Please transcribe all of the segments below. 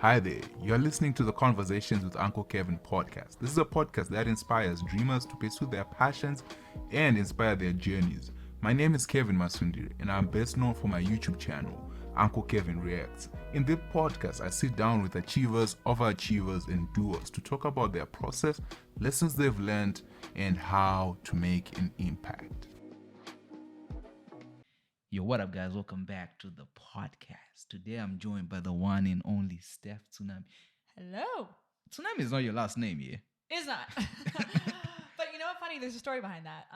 Hi there, you're listening to the Conversations with Uncle Kevin podcast. This is a podcast that inspires dreamers to pursue their passions and inspire their journeys. My name is Kevin Masundiri, and I'm best known for my YouTube channel, Uncle Kevin Reacts. In this podcast, I sit down with achievers, overachievers, and doers to talk about their process, lessons they've learned, and how to make an impact. Yo, what up, guys? Welcome back to the podcast. Today, I'm joined by the one and only Steph Tsunami. Hello. Tsunami is not your last name, yeah? It's not. But you know what? Funny, there's a story behind that.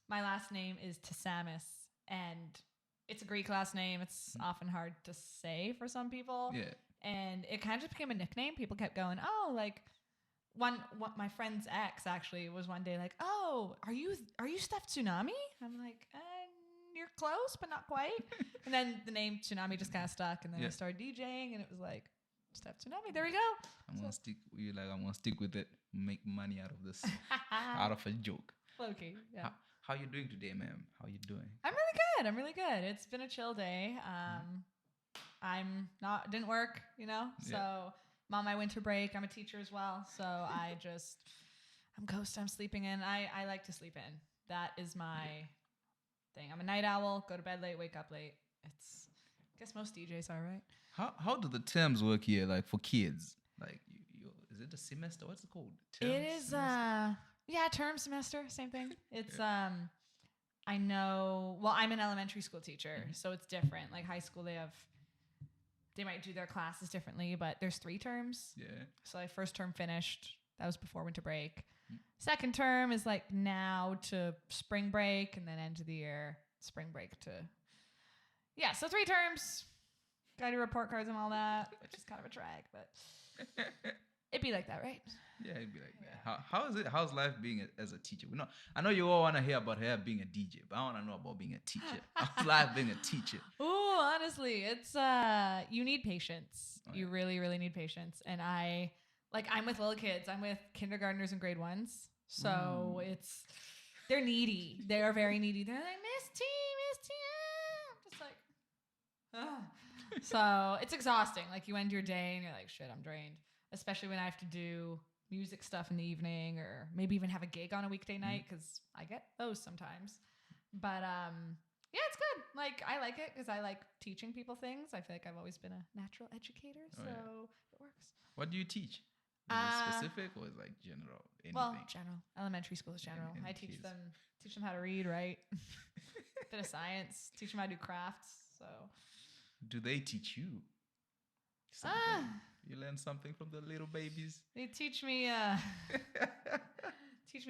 My last name is Tsamis, and it's a Greek last name. It's often hard to say for some people. Yeah. And it kind of just became a nickname. People kept going, oh, like my friend's ex actually was one day like, oh, are you Steph Tsunami? I'm like, you're close, but not quite. And then the name Tsunami just kind of stuck, and then I started DJing, and it was like Steph Tsunami. There we go. I'm gonna stick with it. Make money out of this, out of a joke. Low-key, yeah. How you doing today, ma'am? How you doing? I'm really good. It's been a chill day. Didn't work, so I'm on my winter break. I'm a teacher as well, so I'm sleeping in. I like to sleep in. That is my thing. I'm a night owl, go to bed late, wake up late. I guess most DJs are, right? How do the terms work here, like for kids? Like, is it a semester? What's it called? It is, term semester, same thing. It's, I know, well, I'm an elementary school teacher, so it's different. Like high school, they might do their classes differently, but there's 3 terms. Yeah. So like first term finished. That was before winter break. Second term is like now to spring break, and then end of the year, spring break to... Yeah, so 3 terms. Got to do report cards and all that, which is kind of a drag, but it'd be like that, right? Yeah, it'd be like that. How is it? How's life being as a teacher? I know you all want to hear about her being a DJ, but I want to know about being a teacher. How's life being a teacher? Ooh, honestly, it's you need patience. You really, really need patience. And I'm with little kids. I'm with kindergartners and grade 1s. So they're needy. They are very needy. They're like, Miss T. I'm just like, So it's exhausting. Like you end your day and you're like, shit, I'm drained. Especially when I have to do music stuff in the evening, or maybe even have a gig on a weekday night, because I get those sometimes. But it's good. Like I like it because I like teaching people things. I feel like I've always been a natural educator, so it works. What do you teach? Is it specific or is it like general? Anything? Well, general. Elementary school is general. I teach them how to read, write, bit of science, teach them how to do crafts. So, do they teach you something? You learn something from the little babies? They teach me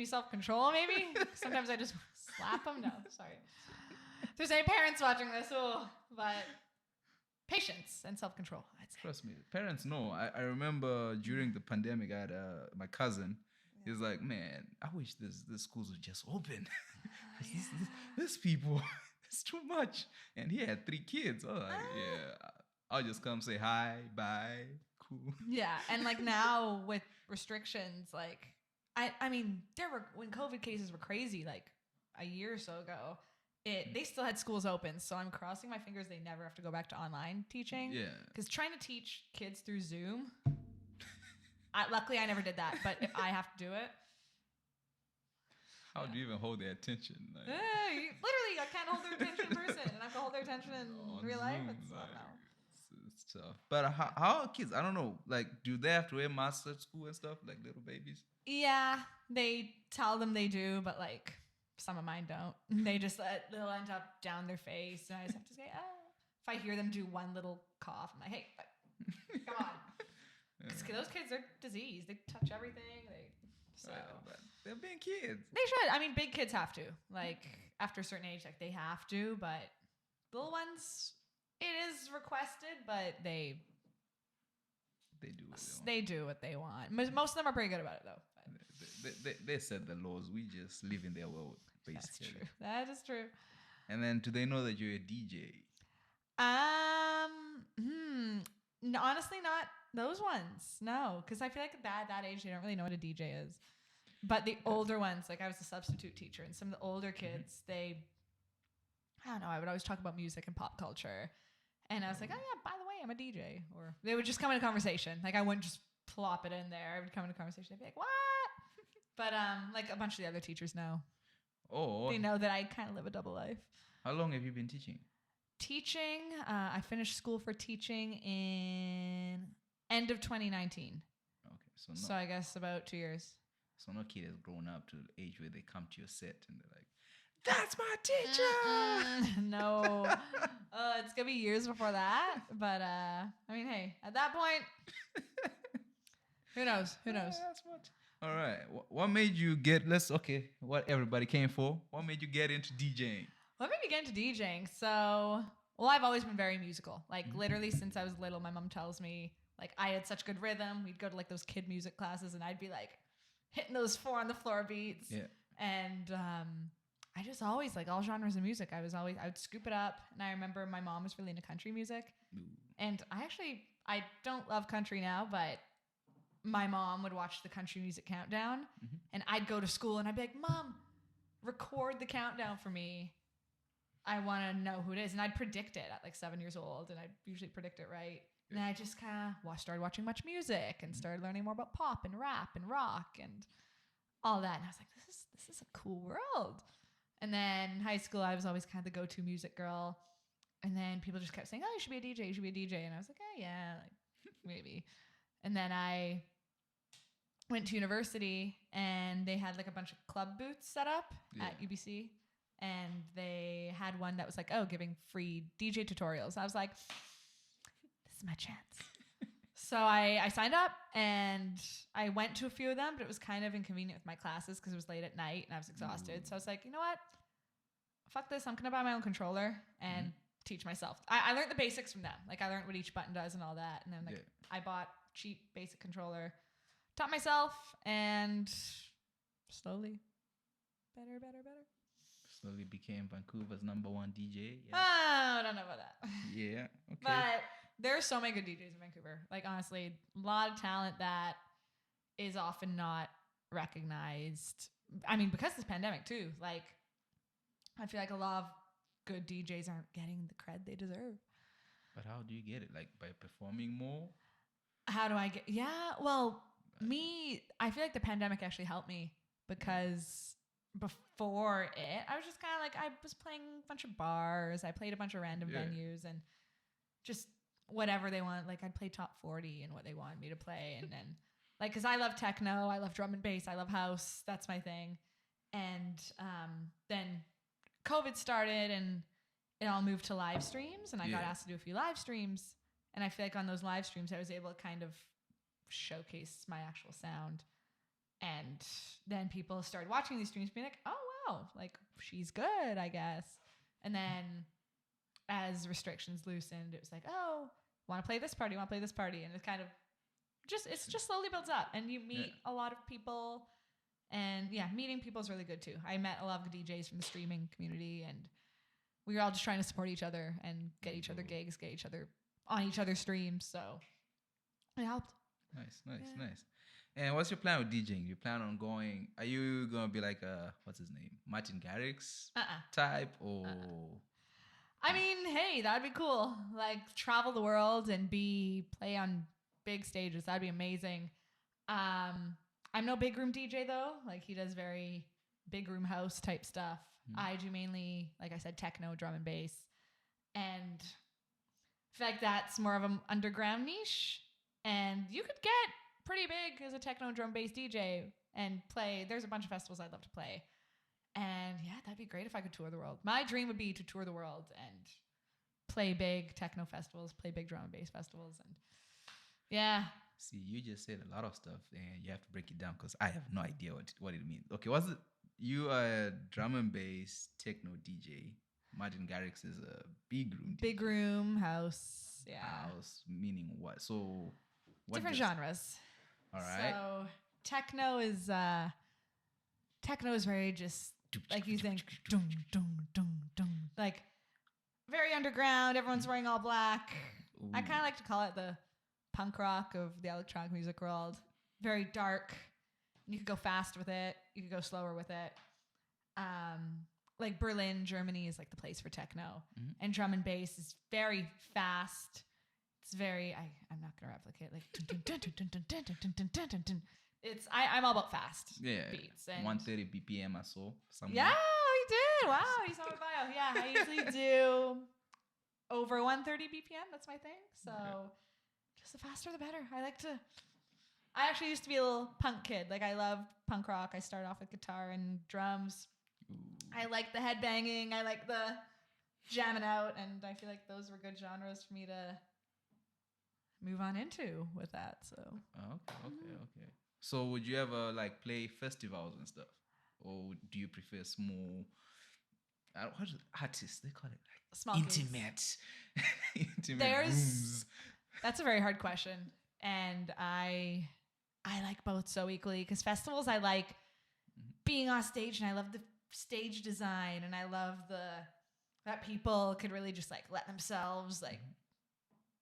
self-control, maybe. Sometimes I just slap them. No, sorry. If there's any parents watching this, but patience and self-control, I'd say. Trust me, parents know. I remember during the pandemic, I had my cousin. He was like, man, I wish this schools would just open. This people, it's too much. And he had 3 kids. I was like, I'll just come say hi, bye, cool. Yeah, and like now with restrictions, like, I mean, when COVID cases were crazy, like a year or so ago, they still had schools open, so I'm crossing my fingers they never have to go back to online teaching. Yeah. Because trying to teach kids through Zoom, luckily I never did that, but if I have to do it. How do you even hold their attention? Like, literally, I can't hold their attention in person, and I have to hold their attention in real life. It's tough. But how are kids? I don't know. Like, do they have to wear masks at school and stuff, like little babies? Yeah, they tell them they do, but like... Some of mine don't. They just they'll end up down their face, and I just have to say, If I hear them do one little cough, I'm like, hey, come on. Because those kids are diseased. They touch everything. But they're being kids. They should. I mean, big kids have to. Like after a certain age, like they have to. But little ones, it is requested, but they do what they want. Most of them are pretty good about it, though. They set the laws. We just live in their world, basically. That's true. That is true. And then, do they know that you're a DJ? No, honestly, not those ones. No, because I feel like at that age, they don't really know what a DJ is. But the older ones, like I was a substitute teacher, and some of the older kids, I don't know, I would always talk about music and pop culture. And I was like, oh yeah, by the way, hey, I'm a DJ. Or they would just come in a conversation. Like I wouldn't just plop it in there. I would come in a conversation. They'd be like, what? But like a bunch of the other teachers know. Oh, They know that I kind of live a double life. how long have you been teaching? Teaching, I finished school for teaching in end of 2019. Okay, So I guess about 2 years. So no kid has grown up to the age where they come to your set and they're like, "That's my teacher." No, it's gonna be years before that. But I mean, hey, at that point, who knows? Who knows? That's what. All right. What made you get? What everybody came for. What made you get into DJing? Let me begin to DJing. So, well, I've always been very musical. Like literally since I was little, my mom tells me like I had such good rhythm. We'd go to like those kid music classes, and I'd be like hitting those 4 on the floor beats. Yeah. And I just always like all genres of music. I would scoop it up. And I remember my mom was really into country music. Ooh. And I don't love country now, but my mom would watch the country music countdown, and I'd go to school and I'd be like, Mom, record the countdown for me. I want to know who it is. And I'd predict it at like 7 years old, and I'd usually predict it right. And I just kind of started watching much music and started learning more about pop and rap and rock and all that. And I was like, this is a cool world. And then in high school, I was always kind of the go-to music girl. And then people just kept saying, oh, you should be a DJ, you should be a DJ. And I was like, oh, yeah, like, maybe. And then I went to university, and they had like a bunch of club booths set up at UBC. And they had one that was like, oh, giving free DJ tutorials. I was like, this is my chance. So I signed up, and I went to a few of them, but it was kind of inconvenient with my classes because it was late at night and I was exhausted. So I was like, you know what? Fuck this. I'm going to buy my own controller and teach myself. I learned the basics from them. Like I learned what each button does and all that. And then I bought cheap basic controller, taught myself, and slowly better. Slowly became Vancouver's #1 DJ. Yeah. Oh, I don't know about that. Yeah. Okay. But there are so many good DJs in Vancouver. Like honestly, a lot of talent that is often not recognized. I mean, because of this pandemic too. Like I feel like a lot of good DJs aren't getting the cred they deserve. But how do you get it? Like by performing more? How do I get? Yeah, well, I feel like the pandemic actually helped me because before it, I was just kind of like, I was playing a bunch of bars. I played a bunch of random venues and just whatever they want. Like I'd play top 40 and what they wanted me to play. And then like, cause I love techno, I love drum and bass, I love house. That's my thing. And then COVID started and it all moved to live streams, and I got asked to do a few live streams. And I feel like on those live streams, I was able to kind of showcase my actual sound. And then people started watching these streams being like, oh, wow, like she's good, I guess. And then as restrictions loosened, it was like, oh, want to play this party, want to play this party. And it kind of it's just slowly builds up, and you meet a lot of people. And meeting people is really good too. I met a lot of good DJs from the streaming community, and we were all just trying to support each other and get each other gigs, get each other on each other's streams. So it helped. Nice. And what's your plan with DJing? You plan on going? Are you gonna be like what's his name, Martin Garrix type, or? I mean, hey, that'd be cool. Like travel the world and play on big stages. That'd be amazing. I'm no big room DJ though. Like he does very big room house type stuff. I do mainly, like I said, techno, drum and bass, and I feel like that's more of an underground niche. And you could get pretty big as a techno drum bass DJ and play. There's a bunch of festivals I'd love to play. And that'd be great if I could tour the world. My dream would be to tour the world and play big techno festivals, play big drum and bass festivals. And See, you just said a lot of stuff, and you have to break it down because I have no idea what it means. Okay, what's it? You are a drum and bass techno DJ. Martin Garrix is a big room DJ. Big room house. Yeah. House meaning what? So what different genres. All right. So techno is very just like you think dum dum dum dum, like very underground. Everyone's wearing all black. Ooh. I kind of like to call it the punk rock of the electronic music world. Very dark. You could go fast with it. You could go slower with it. Like Berlin, Germany is like the place for techno. And drum and bass is very fast, it's very. I'm not gonna replicate like. It's I'm all about fast beats and 130 BPM I saw somewhere. yeah, you did. Wow, you saw my bio. Yeah, I usually do over 130 BPM. That's my thing. So just the faster the better. I actually used to be a little punk kid. Like I loved punk rock. I started off with guitar and drums. Ooh. I like the headbanging. I like the jamming out, and I feel like those were good genres for me to move on into with that. So Okay. So would you ever like play festivals and stuff, or do you prefer small? What is artists? They call it like small intimate, intimate There's- rooms. That's a very hard question, and I like both so equally because festivals I like being on stage, and I love the stage design, and I love that people could really just like let themselves like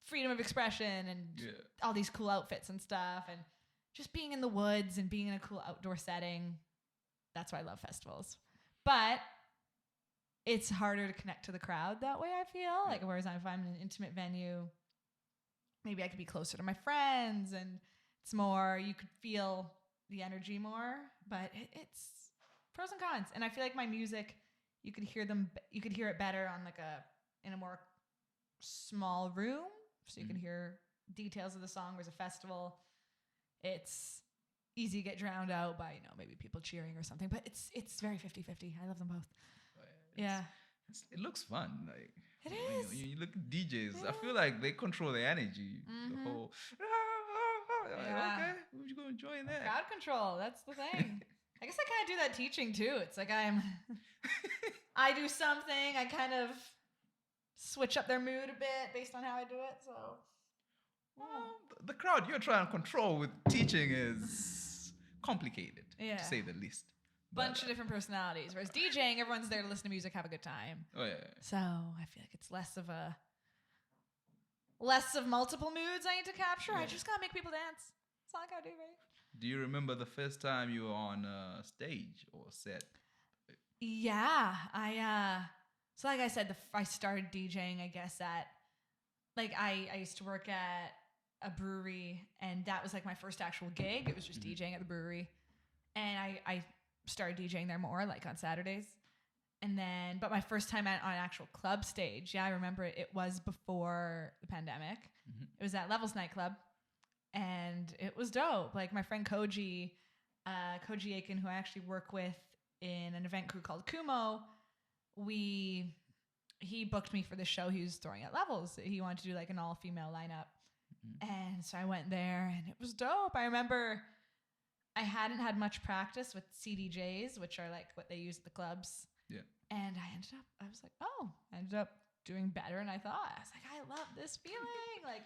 freedom of expression and all these cool outfits and stuff, and just being in the woods and being in a cool outdoor setting. That's why I love festivals, but it's harder to connect to the crowd that way, I feel. Like, whereas if I'm in an intimate venue, maybe I could be closer to my friends, and it's more, you could feel the energy more, but it's pros and cons. And I feel like my music, you could hear it better on like in a more small room. So you can hear details of the song. Whereas a festival, it's easy to get drowned out by, maybe people cheering or something, but it's very 50-50. I love them both. It looks fun. Like it is. When you look at DJs, I feel like they control the energy. The whole okay, we're gonna join that. Crowd control. That's the thing. I guess I kind of do that teaching too. It's like I do something. I kind of switch up their mood a bit based on how I do it. So, the crowd you're trying to control with teaching is complicated, to say the least. Bunch of different personalities. Whereas DJing, everyone's there to listen to music, have a good time. Oh yeah. So I feel like it's less of multiple moods I need to capture. I just gotta make people dance. That's all I gotta do, right? Do you remember the first time you were on a stage or set? Yeah, so like I said, I started DJing, I guess, at like I used to work at a brewery, and that was like my first actual gig. It was just DJing at the brewery, and I started DJing there more, like on Saturdays. And then, but my first time on an actual club stage, I remember it was before the pandemic. It was at Levels nightclub, and it was dope. Like my friend Koji Aiken, who I actually work with in an event crew called Kumo, he booked me for the show he was throwing at Levels. He wanted to do like an all-female lineup. And so I went there, and it was dope. I remember I hadn't had much practice with CDJs, which are like what they use at the clubs. Yeah. And I ended up doing better than I thought. I was like, I love this feeling. Like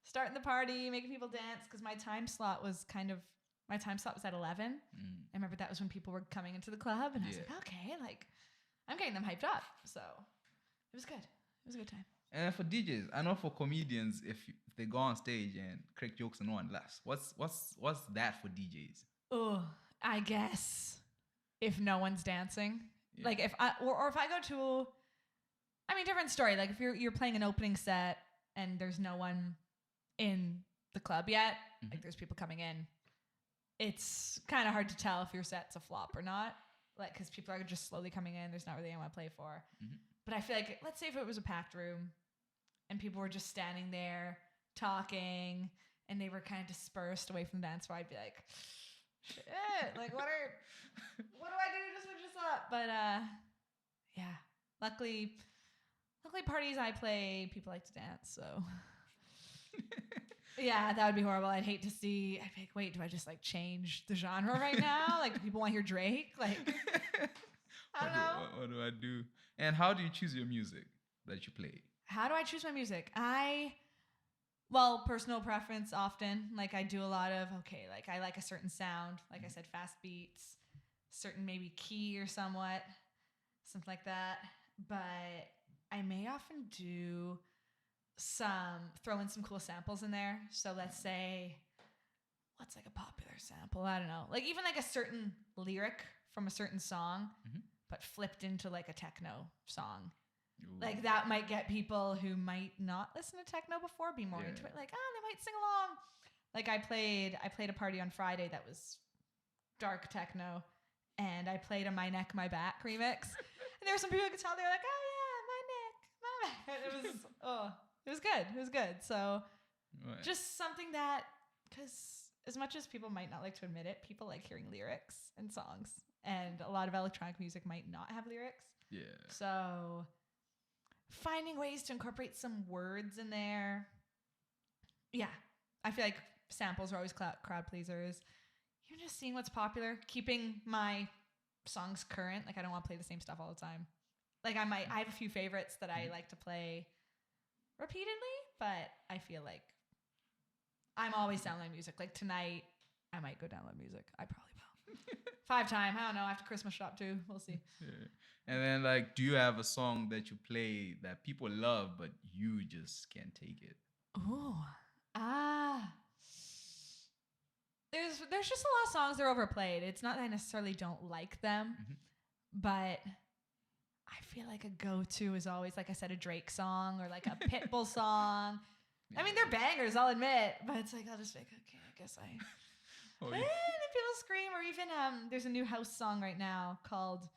starting the party, making people dance, because my time slot was at 11. I remember that was when people were coming into the club, and I was like, okay, like I'm getting them hyped up. So it was good. It was a good time. And for DJs, I know for comedians, if they go on stage and crack jokes and no one laughs, what's that for DJs? Oh, I guess if no one's dancing, like if I or if I go to, different story. Like if you're playing an opening set and there's no one in the club yet, like there's people coming in, it's kind of hard to tell if your set's a flop or not. Like because people are just slowly coming in, there's not really anyone to play for. But I feel like, let's say if it was a packed room and people were just standing there talking and they were kind of dispersed away from the dance floor, I'd be like, shit, like what do I do to switch this up? But luckily parties I play, people like to dance, so yeah, that would be horrible. I'd be like, wait, do I just like change the genre right now? Like, do people want to hear Drake? Like, I don't know. What do I do? And how do you choose your music that you play? How do I choose my music? Personal preference often. Like I do a lot of, like I like a certain sound. Like I said, fast beats, certain maybe key or something like that. But I may often throw in some cool samples in there. So let's say, what's like a popular sample? I don't know. Like even like a certain lyric from a certain song, but flipped into like a techno song. Ooh. Like that might get people who might not listen to techno before be more into it. Like, they might sing along. Like I played a party on Friday that was dark techno, and I played a My Neck, My Back remix. And there were some people who could tell, they were like, oh yeah, my neck, my back. And it was good. It was good. So Right. just something that, because as much as people might not like to admit it, people like hearing lyrics in songs, and a lot of electronic music might not have lyrics. Yeah. So finding ways to incorporate some words in there. Yeah. I feel like samples are always crowd pleasers. You're just seeing what's popular, keeping my songs current. Like I don't want to play the same stuff all the time. Like I have a few favorites that I like to play repeatedly, but I feel like I'm always downloading music. Like tonight, I might go download music. I probably will. 5 times. I don't know. After Christmas shop too. We'll see. Yeah. And then, like, do you have a song that you play that people love, but you just can't take it? Ooh. There's just a lot of songs that are overplayed. It's not that I necessarily don't like them, but I feel like a go-to is always, like I said, a Drake song or like a Pitbull song. I mean, they're bangers, I'll admit, but it's like, I'll just be like, okay, I guess I... Oh, And then people scream, or even there's a new house song right now called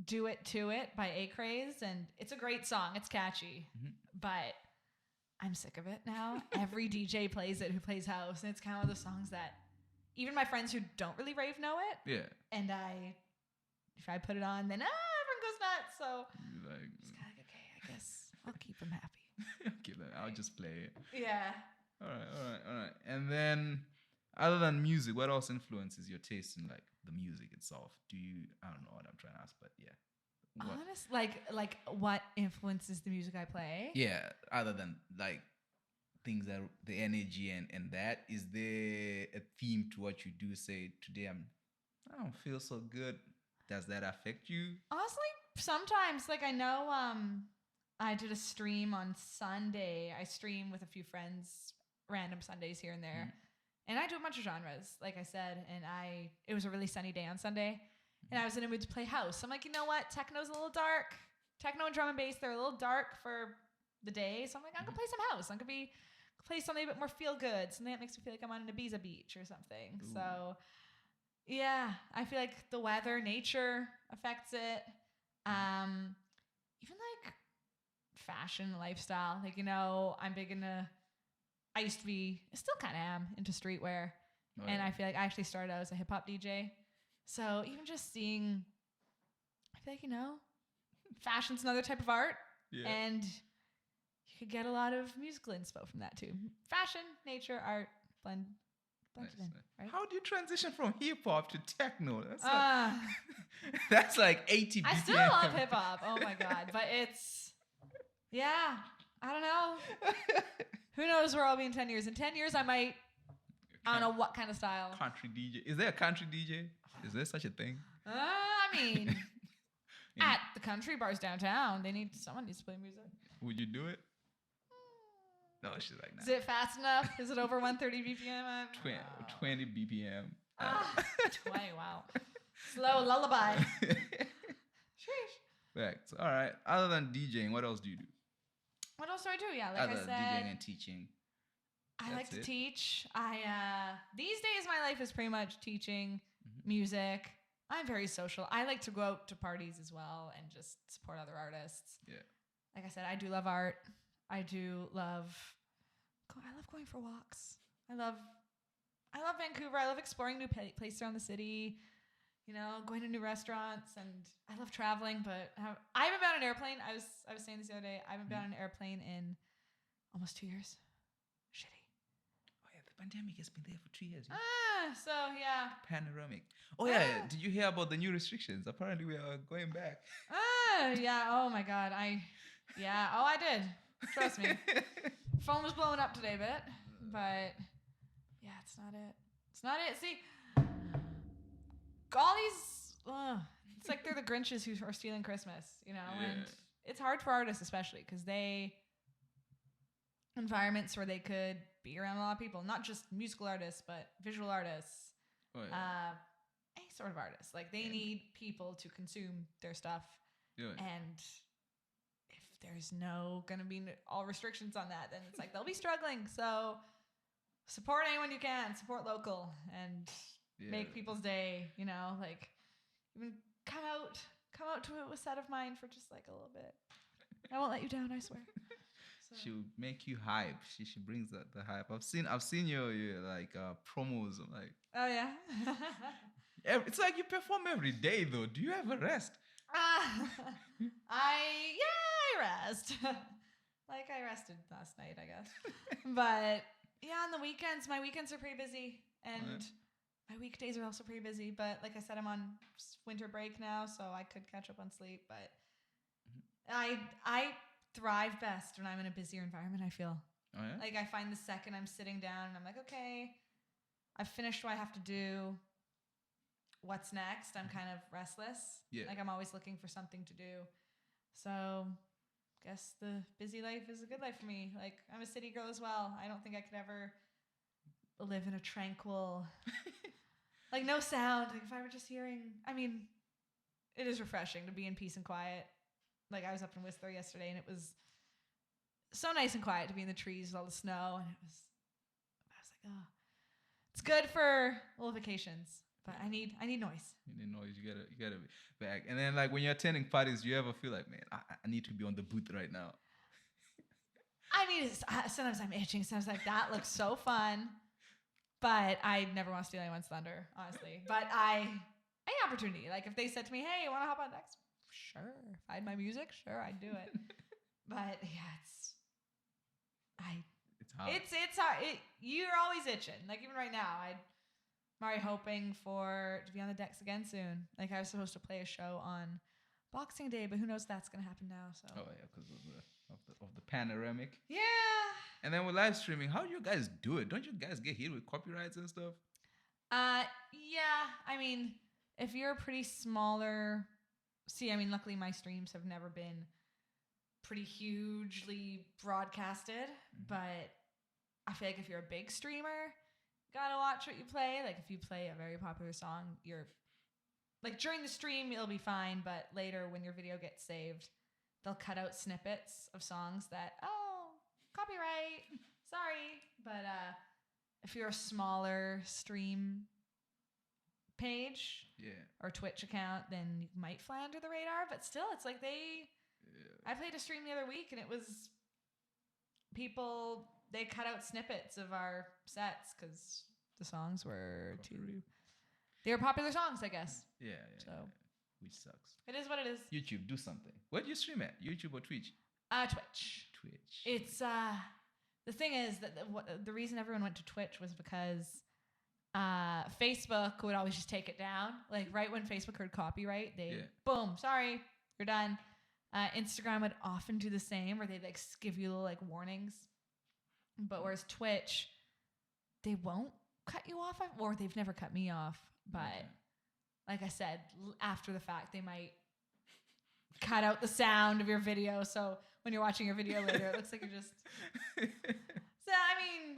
Do It To It by Acraze, and it's a great song. It's catchy, but I'm sick of it now. Every DJ plays it who plays house, and it's kind of one of those songs that even my friends who don't really rave know it. Yeah. And if I put it on, then everyone goes nuts. So Like, it's kind of like, okay, I guess I'll keep them happy. okay, I'll just play it. Yeah. All right. And then, other than music, what else influences your taste in like the music itself? I don't know what I'm trying to ask, but yeah. What? Honest, like what influences the music I play? Yeah, other than like things that the energy and that, is there a theme to what you do? Say today I don't feel so good. Does that affect you? Honestly, sometimes. Like I know I did a stream on Sunday. I stream with a few friends random Sundays here and there. And I do a bunch of genres, like I said, and it was a really sunny day on Sunday, and I was in a mood to play house. I'm like, you know what? Techno's a little dark. Techno and drum and bass, they're a little dark for the day. So I'm like, I'm going to play some house. I'm going to play something a bit more feel good, something that makes me feel like I'm on an Ibiza beach or something. Ooh. So yeah, I feel like the weather, nature affects it. Even like fashion, lifestyle. Like, I'm big into... I used to be, still kind of am, into streetwear. Oh, and yeah. I feel like I actually started out as a hip hop DJ. So even just seeing, I feel like, fashion's another type of art. Yeah. And you could get a lot of musical inspo from that too. Fashion, nature, art, blend Nice, it in. nice. Right? How do you transition from hip hop to techno? That's Uh, that's like 80 BPM. I still love hip hop. Oh my God. But yeah, I don't know. Who knows where I'll be in 10 years? In 10 years, I might, I don't know what kind of style. Country DJ. Is there a country DJ? Is there such a thing? I mean, at the country bars downtown, someone needs to play music. Would you do it? No, she's like, nah. Is it fast enough? Is it over 130 BPM? 20 BPM. 20, wow. Slow lullaby. Sheesh. Facts. All right. Other than DJing, what else do you do? What else do I do? Yeah, like Other I than said, DJing and teaching. I like That's to it? teach. These days my life is pretty much teaching music. I'm very social. I like to go out to parties as well and just support other artists. Yeah. Like I said, I do love art. I love going for walks. I love Vancouver. I love exploring new places around the city. Going to new restaurants, and I love traveling. But I haven't been on an airplane. I was saying this the other day. I haven't been on an airplane in almost 2 years. Shitty. Oh, yeah. The pandemic has been there for 2 years. So yeah. Panoramic. Oh, yeah. Did you hear about the new restrictions? Apparently, we are going back. Yeah. Oh my God. Yeah. Oh, I did. Trust me. Phone was blowing up today a bit, but yeah, it's not it. It's not it. See, all these, it's like they're the Grinches who are stealing Christmas, and it's hard for artists, especially because environments where they could be around a lot of people, not just musical artists, but visual artists, Oh, yeah. any sort of artists. Like they need people to consume their stuff. Yeah. And if there's gonna be all restrictions on that, then it's like they'll be struggling. So support anyone you can, support local, and make people's day. You know, like even come out to a set of mine for just like a little bit. I won't let you down, I swear. So. She'll make you hype. She brings the hype. I've seen your like promos. I'm like, oh yeah. it's like you perform every day though. Do you ever rest? I rest. Like I rested last night, I guess. But yeah, on the weekends, my weekends are pretty busy, and my weekdays are also pretty busy. But like I said, I'm on winter break now, so I could catch up on sleep. But I thrive best when I'm in a busier environment, I feel. Oh, yeah? Like I find the second I'm sitting down and I'm like, okay, I've finished what I have to do. What's next? I'm kind of restless. Yeah. Like I'm always looking for something to do. So guess the busy life is a good life for me. Like I'm a city girl as well. I don't think I could ever live in a tranquil, like no sound. Like if I were just hearing, I mean, it is refreshing to be in peace and quiet. Like I was up in Whistler yesterday and it was so nice and quiet to be in the trees with all the snow. And I was like, oh, it's good for little vacations, but I need noise. You need noise. You gotta be back. And then like when you're attending parties, do you ever feel like, man, I need to be on the booth right now? I mean, sometimes I'm itching. Sometimes like that looks so fun, but I never want to steal anyone's thunder, honestly. But any opportunity, like if they said to me, "Hey, you want to hop on next?" Sure. If I had my music, sure, I'd do it. But yeah, it's hard. It's hard. You're always itching. Like even right now, I'm already hoping to be on the decks again soon. Like I was supposed to play a show on Boxing Day, but who knows if that's gonna happen now. So. Oh yeah, because of the panoramic. Yeah. And then with live streaming, how do you guys do it? Don't you guys get hit with copyrights and stuff? Yeah. I mean, if you're a pretty smaller. See, I mean, luckily my streams have never been pretty hugely broadcasted, but I feel like if you're a big streamer, gotta watch what you play. Like if you play a very popular song, you're like during the stream, it'll be fine, but later when your video gets saved, they'll cut out snippets of songs that, oh, copyright, sorry. But if you're a smaller stream page or Twitch account, then you might fly under the radar, but still it's like I played a stream the other week and it was people, they cut out snippets of our sets because the songs were they were popular songs, I guess. So which sucks. it is what it is. YouTube, do something. Where do you stream at? YouTube or Twitch? Twitch. It's the thing is that the reason everyone went to Twitch was because Facebook would always just take it down. Like right when Facebook heard copyright, boom, sorry, you're done. Instagram would often do the same, where they'd like give you little like warnings. But whereas Twitch, they won't cut you off, or they've never cut me off. But like I said, after the fact, they might cut out the sound of your video. So when you're watching your video later, it looks like you're just. So I mean.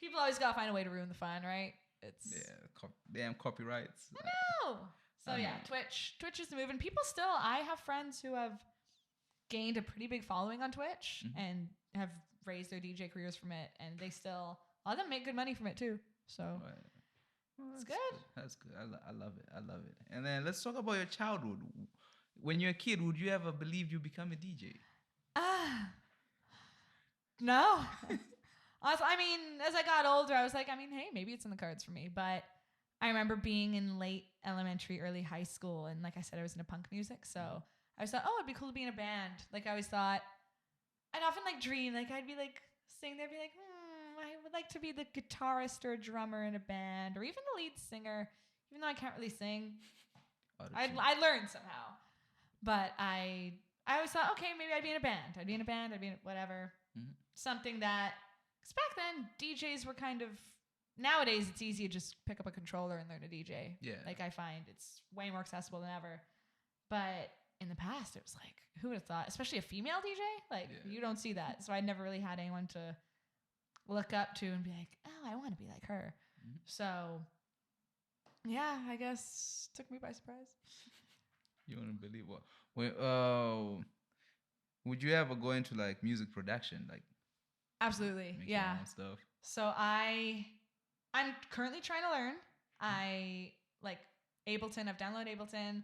People always gotta find a way to ruin the fun, right? It's damn copyrights. I know. So yeah, Twitch is the move, and people still. I have friends who have gained a pretty big following on Twitch and have raised their DJ careers from it, and they still a lot of them make good money from it too. So it's good. That's good. I love it. And then let's talk about your childhood. When you're a kid, would you ever believe you become a DJ? No. I mean, as I got older, I was like, I mean, hey, maybe it's in the cards for me. But I remember being in late elementary, early high school. And like I said, I was into punk music. So I always thought, oh, it'd be cool to be in a band. Like I always thought, I'd often like dream, like I'd be like sitting there, be like, I would like to be the guitarist or drummer in a band, or even the lead singer, even though I can't really sing. I'd learn somehow. But I always thought, okay, maybe I'd be in a band. I'd be in whatever. Something that, because back then, DJs were kind of, nowadays it's easy to just pick up a controller and learn to DJ. Yeah. Like I find it's way more accessible than ever. But in the past, it was like, who would have thought, especially a female DJ? Like you don't see that. So I never really had anyone to look up to and be like, oh, I want to be like her. So yeah, I guess took me by surprise. You wouldn't believe what Would you ever go into like music production, like Absolutely. make your Yeah. own stuff? So I'm currently trying to learn. I like Ableton. I've downloaded Ableton.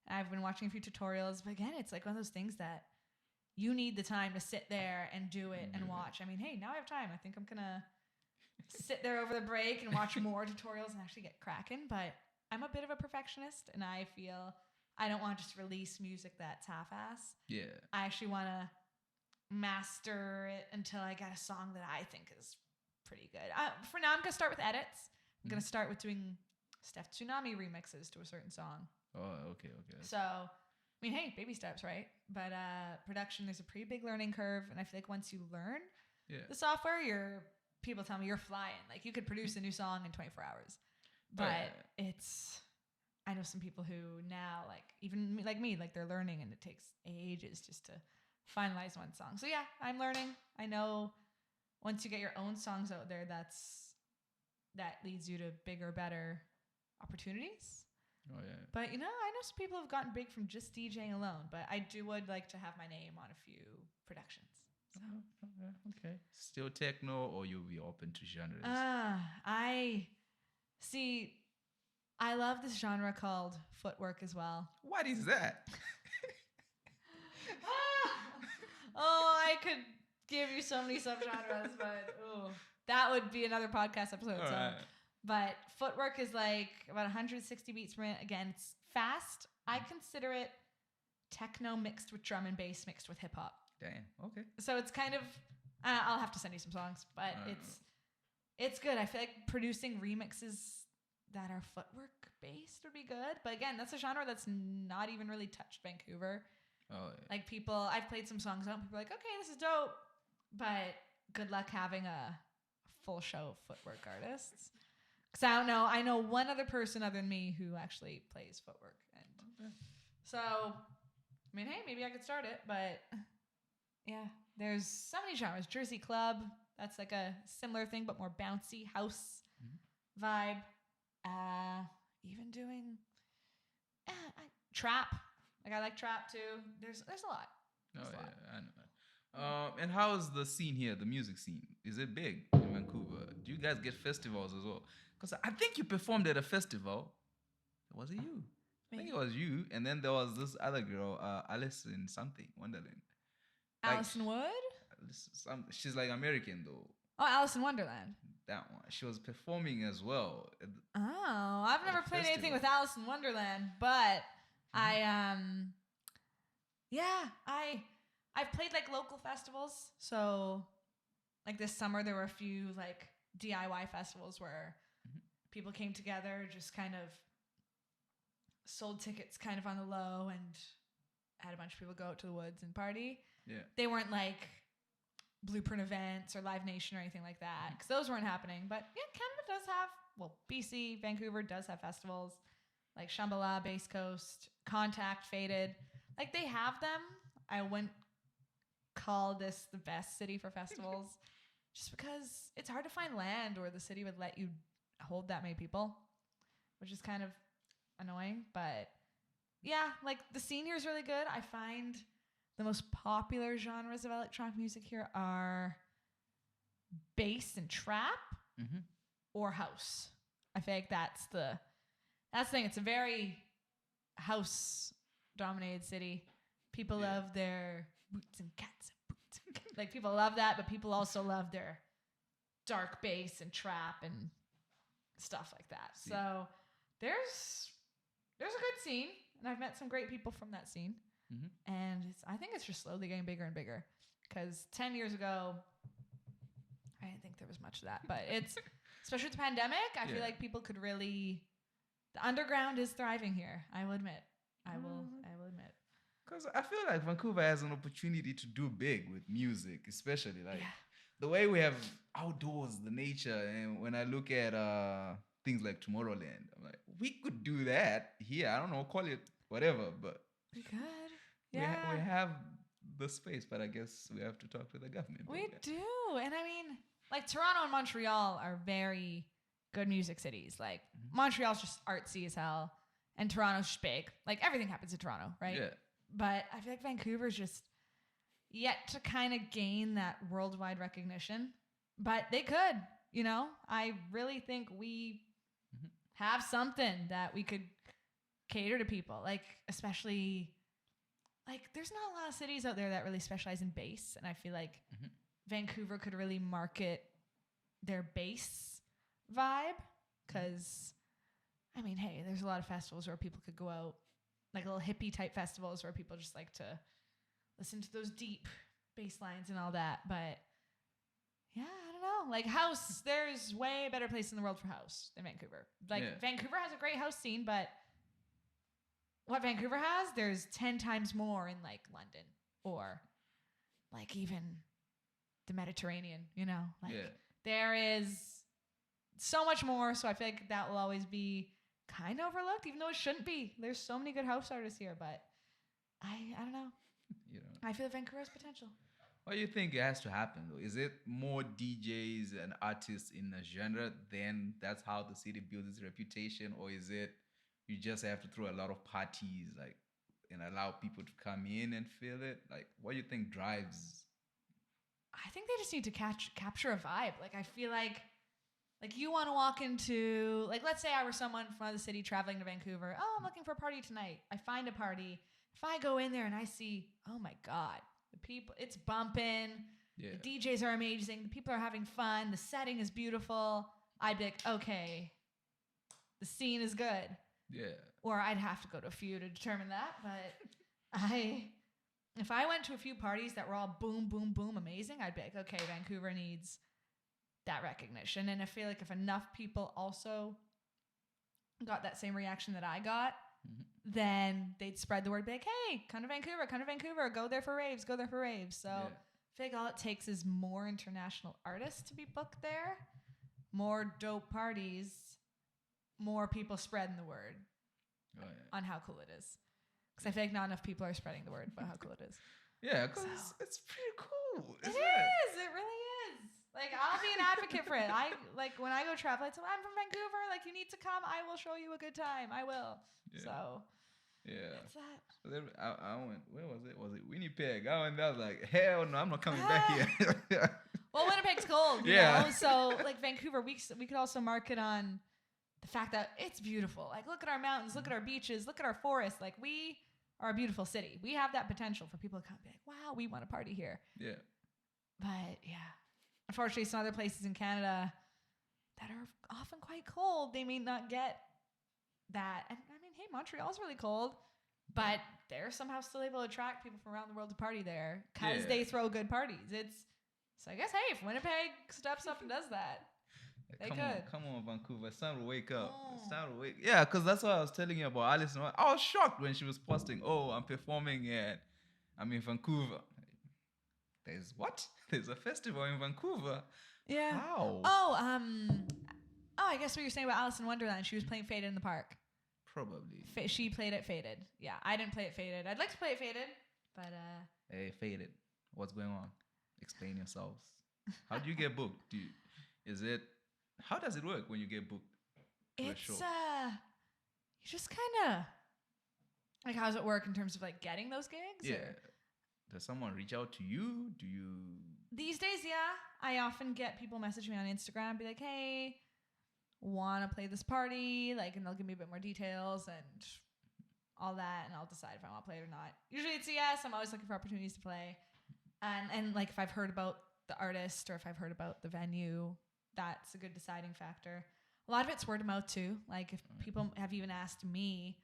I've been watching a few tutorials, but again, it's like one of those things that you need the time to sit there and do it and watch. I mean, hey, now I have time. I think I'm gonna sit there over the break and watch more tutorials and actually get cracking. But I'm a bit of a perfectionist, and I feel I don't want to just release music that's half-ass. Yeah. I actually want to master it until I get a song that I think is pretty good. For now, I'm going to start with edits. I'm going to start with doing Steph Tsunami remixes to a certain song. Oh, okay. So, I mean, hey, baby steps, right? But production, there's a pretty big learning curve. And I feel like once you learn the software, people tell me you're flying. Like, you could produce a new song in 24 hours. But I know some people who now, like, even like me, like, they're learning and it takes ages just to finalize one song. So yeah, I'm learning. I know once you get your own songs out there, that leads you to bigger, better opportunities. Oh yeah. But I know some people have gotten big from just DJing alone, but I would like to have my name on a few productions. So. Okay. Still techno, or you'll be open to genres? I love this genre called footwork as well. What is that? I could give you so many subgenres, but that would be another podcast episode. Right. But footwork is like about 160 beats per minute. Again, it's fast. I consider it techno mixed with drum and bass mixed with hip hop. Damn. Okay. So it's kind of I'll have to send you some songs, but it's good. I feel like producing remixes that are footwork based would be good. But again, that's a genre that's not even really touched Vancouver. Oh, yeah. Like I've played some songs out and people are like, okay, this is dope. But good luck having a full show of footwork artists. Because I know one other person other than me who actually plays footwork. And so, I mean, hey, maybe I could start it. But yeah, there's so many genres. Jersey Club, that's like a similar thing, but more bouncy house vibe. Even doing trap. Like I like trap too. There's a lot. I know. And how is the scene here, the music scene? Is it big in Vancouver? Do you guys get festivals as well? Because I think you performed at a festival. Was it you? I think it was you. And then there was this other girl, Alison something, Wonderland. Alison Wood? She's like American though. Oh, Alice in Wonderland. That one. She was performing as well. Oh, I've never played anything with Alice in Wonderland, but I've played like local festivals. So like this summer there were a few like DIY festivals where people came together, just kind of sold tickets kind of on the low and had a bunch of people go out to the woods and party. Yeah. They weren't like Blueprint events or Live Nation or anything like that, because those weren't happening. But yeah, Canada does have, BC, Vancouver does have festivals like Shambhala, Base Coast, Contact, Faded. Like they have them. I wouldn't call this the best city for festivals just because it's hard to find land where the city would let you hold that many people, which is kind of annoying. But yeah, like the scene here is really good. I find the most popular genres of electronic music here are bass and trap or house. I feel like that's the thing. It's a very house dominated city. People love their boots and cats and boots and cats. Like people love that, but people also love their dark bass and trap and stuff like that. So there's a good scene, and I've met some great people from that scene. And I think it's just slowly getting bigger and bigger, because 10 years ago, I didn't think there was much of that. But it's, especially with the pandemic, I feel like people could really, the underground is thriving here. I will admit. I will admit. Because I feel like Vancouver has an opportunity to do big with music, especially like the way we have outdoors, the nature. And when I look at things like Tomorrowland, I'm like, we could do that here. I don't know, call it whatever, but we could. Yeah. We have the space, but I guess we have to talk to the government. We do. And I mean, like Toronto and Montreal are very good music cities. Like Montreal's just artsy as hell, and Toronto's just big. Like everything happens in Toronto, right? Yeah. But I feel like Vancouver's just, yet to kind of gain that worldwide recognition, but they could, you know. I really think we have something that we could cater to people, like especially like there's not a lot of cities out there that really specialize in bass, and I feel like Vancouver could really market their bass vibe, because I mean, hey, there's a lot of festivals where people could go out, like little hippie type festivals where people just like to listen to those deep bass lines and all that. But yeah, I don't know. Like house, there's way better place in the world for house than Vancouver. Like Vancouver has a great house scene, but what Vancouver has, there's 10 times more in like London or like even the Mediterranean, you know? Like there is so much more. So I feel like that will always be kind of overlooked, even though it shouldn't be. There's so many good house artists here, but I don't know. You know, I feel Vancouver has potential. what do you think has to happen though? Is it more DJs and artists in a genre, then that's how the city builds its reputation, or is it you just have to throw a lot of parties like and allow people to come in and feel it? Like, what do you think drives? I think they just need to capture a vibe. Like I feel like you want to walk into, like, let's say I were someone from another city traveling to Vancouver. Oh, I'm looking for a party tonight. I find a party. If I go in there and I see, oh my God, the people, it's bumping. Yeah. The DJs are amazing. The people are having fun. The setting is beautiful. I'd be like, okay, the scene is good. Yeah. Or I'd have to go to a few to determine that. But if I went to a few parties that were all boom, boom, boom amazing, I'd be like, okay, Vancouver needs that recognition. And I feel like if enough people also got that same reaction that I got, then they'd spread the word, be like, hey, come to Vancouver, go there for raves. So I feel like all it takes is more international artists to be booked there, more dope parties, more people spreading the word on how cool it is. Because I feel like not enough people are spreading the word about how cool it is. Yeah, because it's pretty cool. It really is. Like, I'll be an advocate for it. When I go travel, I tell them, I'm from Vancouver. Like, you need to come. I will show you a good time. I will. Yeah. So, yeah. that's that. So then I went, where was it? Was it Winnipeg? I went there, I was like, hell no, I'm not coming back here. Well, Winnipeg's cold, you know? So, like, Vancouver, we could also market on the fact that it's beautiful. Like, look at our mountains, look at our beaches, look at our forests. Like, we are a beautiful city. We have that potential for people to come and be like, wow, we want to party here. Yeah. But, yeah. Unfortunately, some other places in Canada that are often quite cold, they may not get that. And I mean, hey, Montreal's really cold, but they're somehow still able to attract people from around the world to party there because they throw good parties. So I guess, hey, if Winnipeg steps up and does that, they could. Come on, Vancouver. It's time to wake up. It's time to wake. Yeah, because that's what I was telling you about Alice. I was shocked when she was posting, oh, I'm performing I'm in Vancouver. There's what? There's a festival in Vancouver. Yeah. How? I guess what you're saying about Alice in Wonderland. She was playing Faded in the park. Probably. She played it Faded. Yeah, I didn't play it Faded. I'd like to play it Faded, but Hey, Faded. What's going on? Explain yourselves. How do you get booked? How does it work when you get booked to a show? You just kind of, like, how does it work in terms of like getting those gigs? Yeah. Or? Does someone reach out to you? Do you? These days, yeah. I often get people message me on Instagram, be like, hey, want to play this party? Like, and they'll give me a bit more details and all that, and I'll decide if I want to play it or not. Usually it's a yes. I'm always looking for opportunities to play. And like, if I've heard about the artist or if I've heard about the venue, that's a good deciding factor. A lot of it's word of mouth too. Like, if people have even asked me,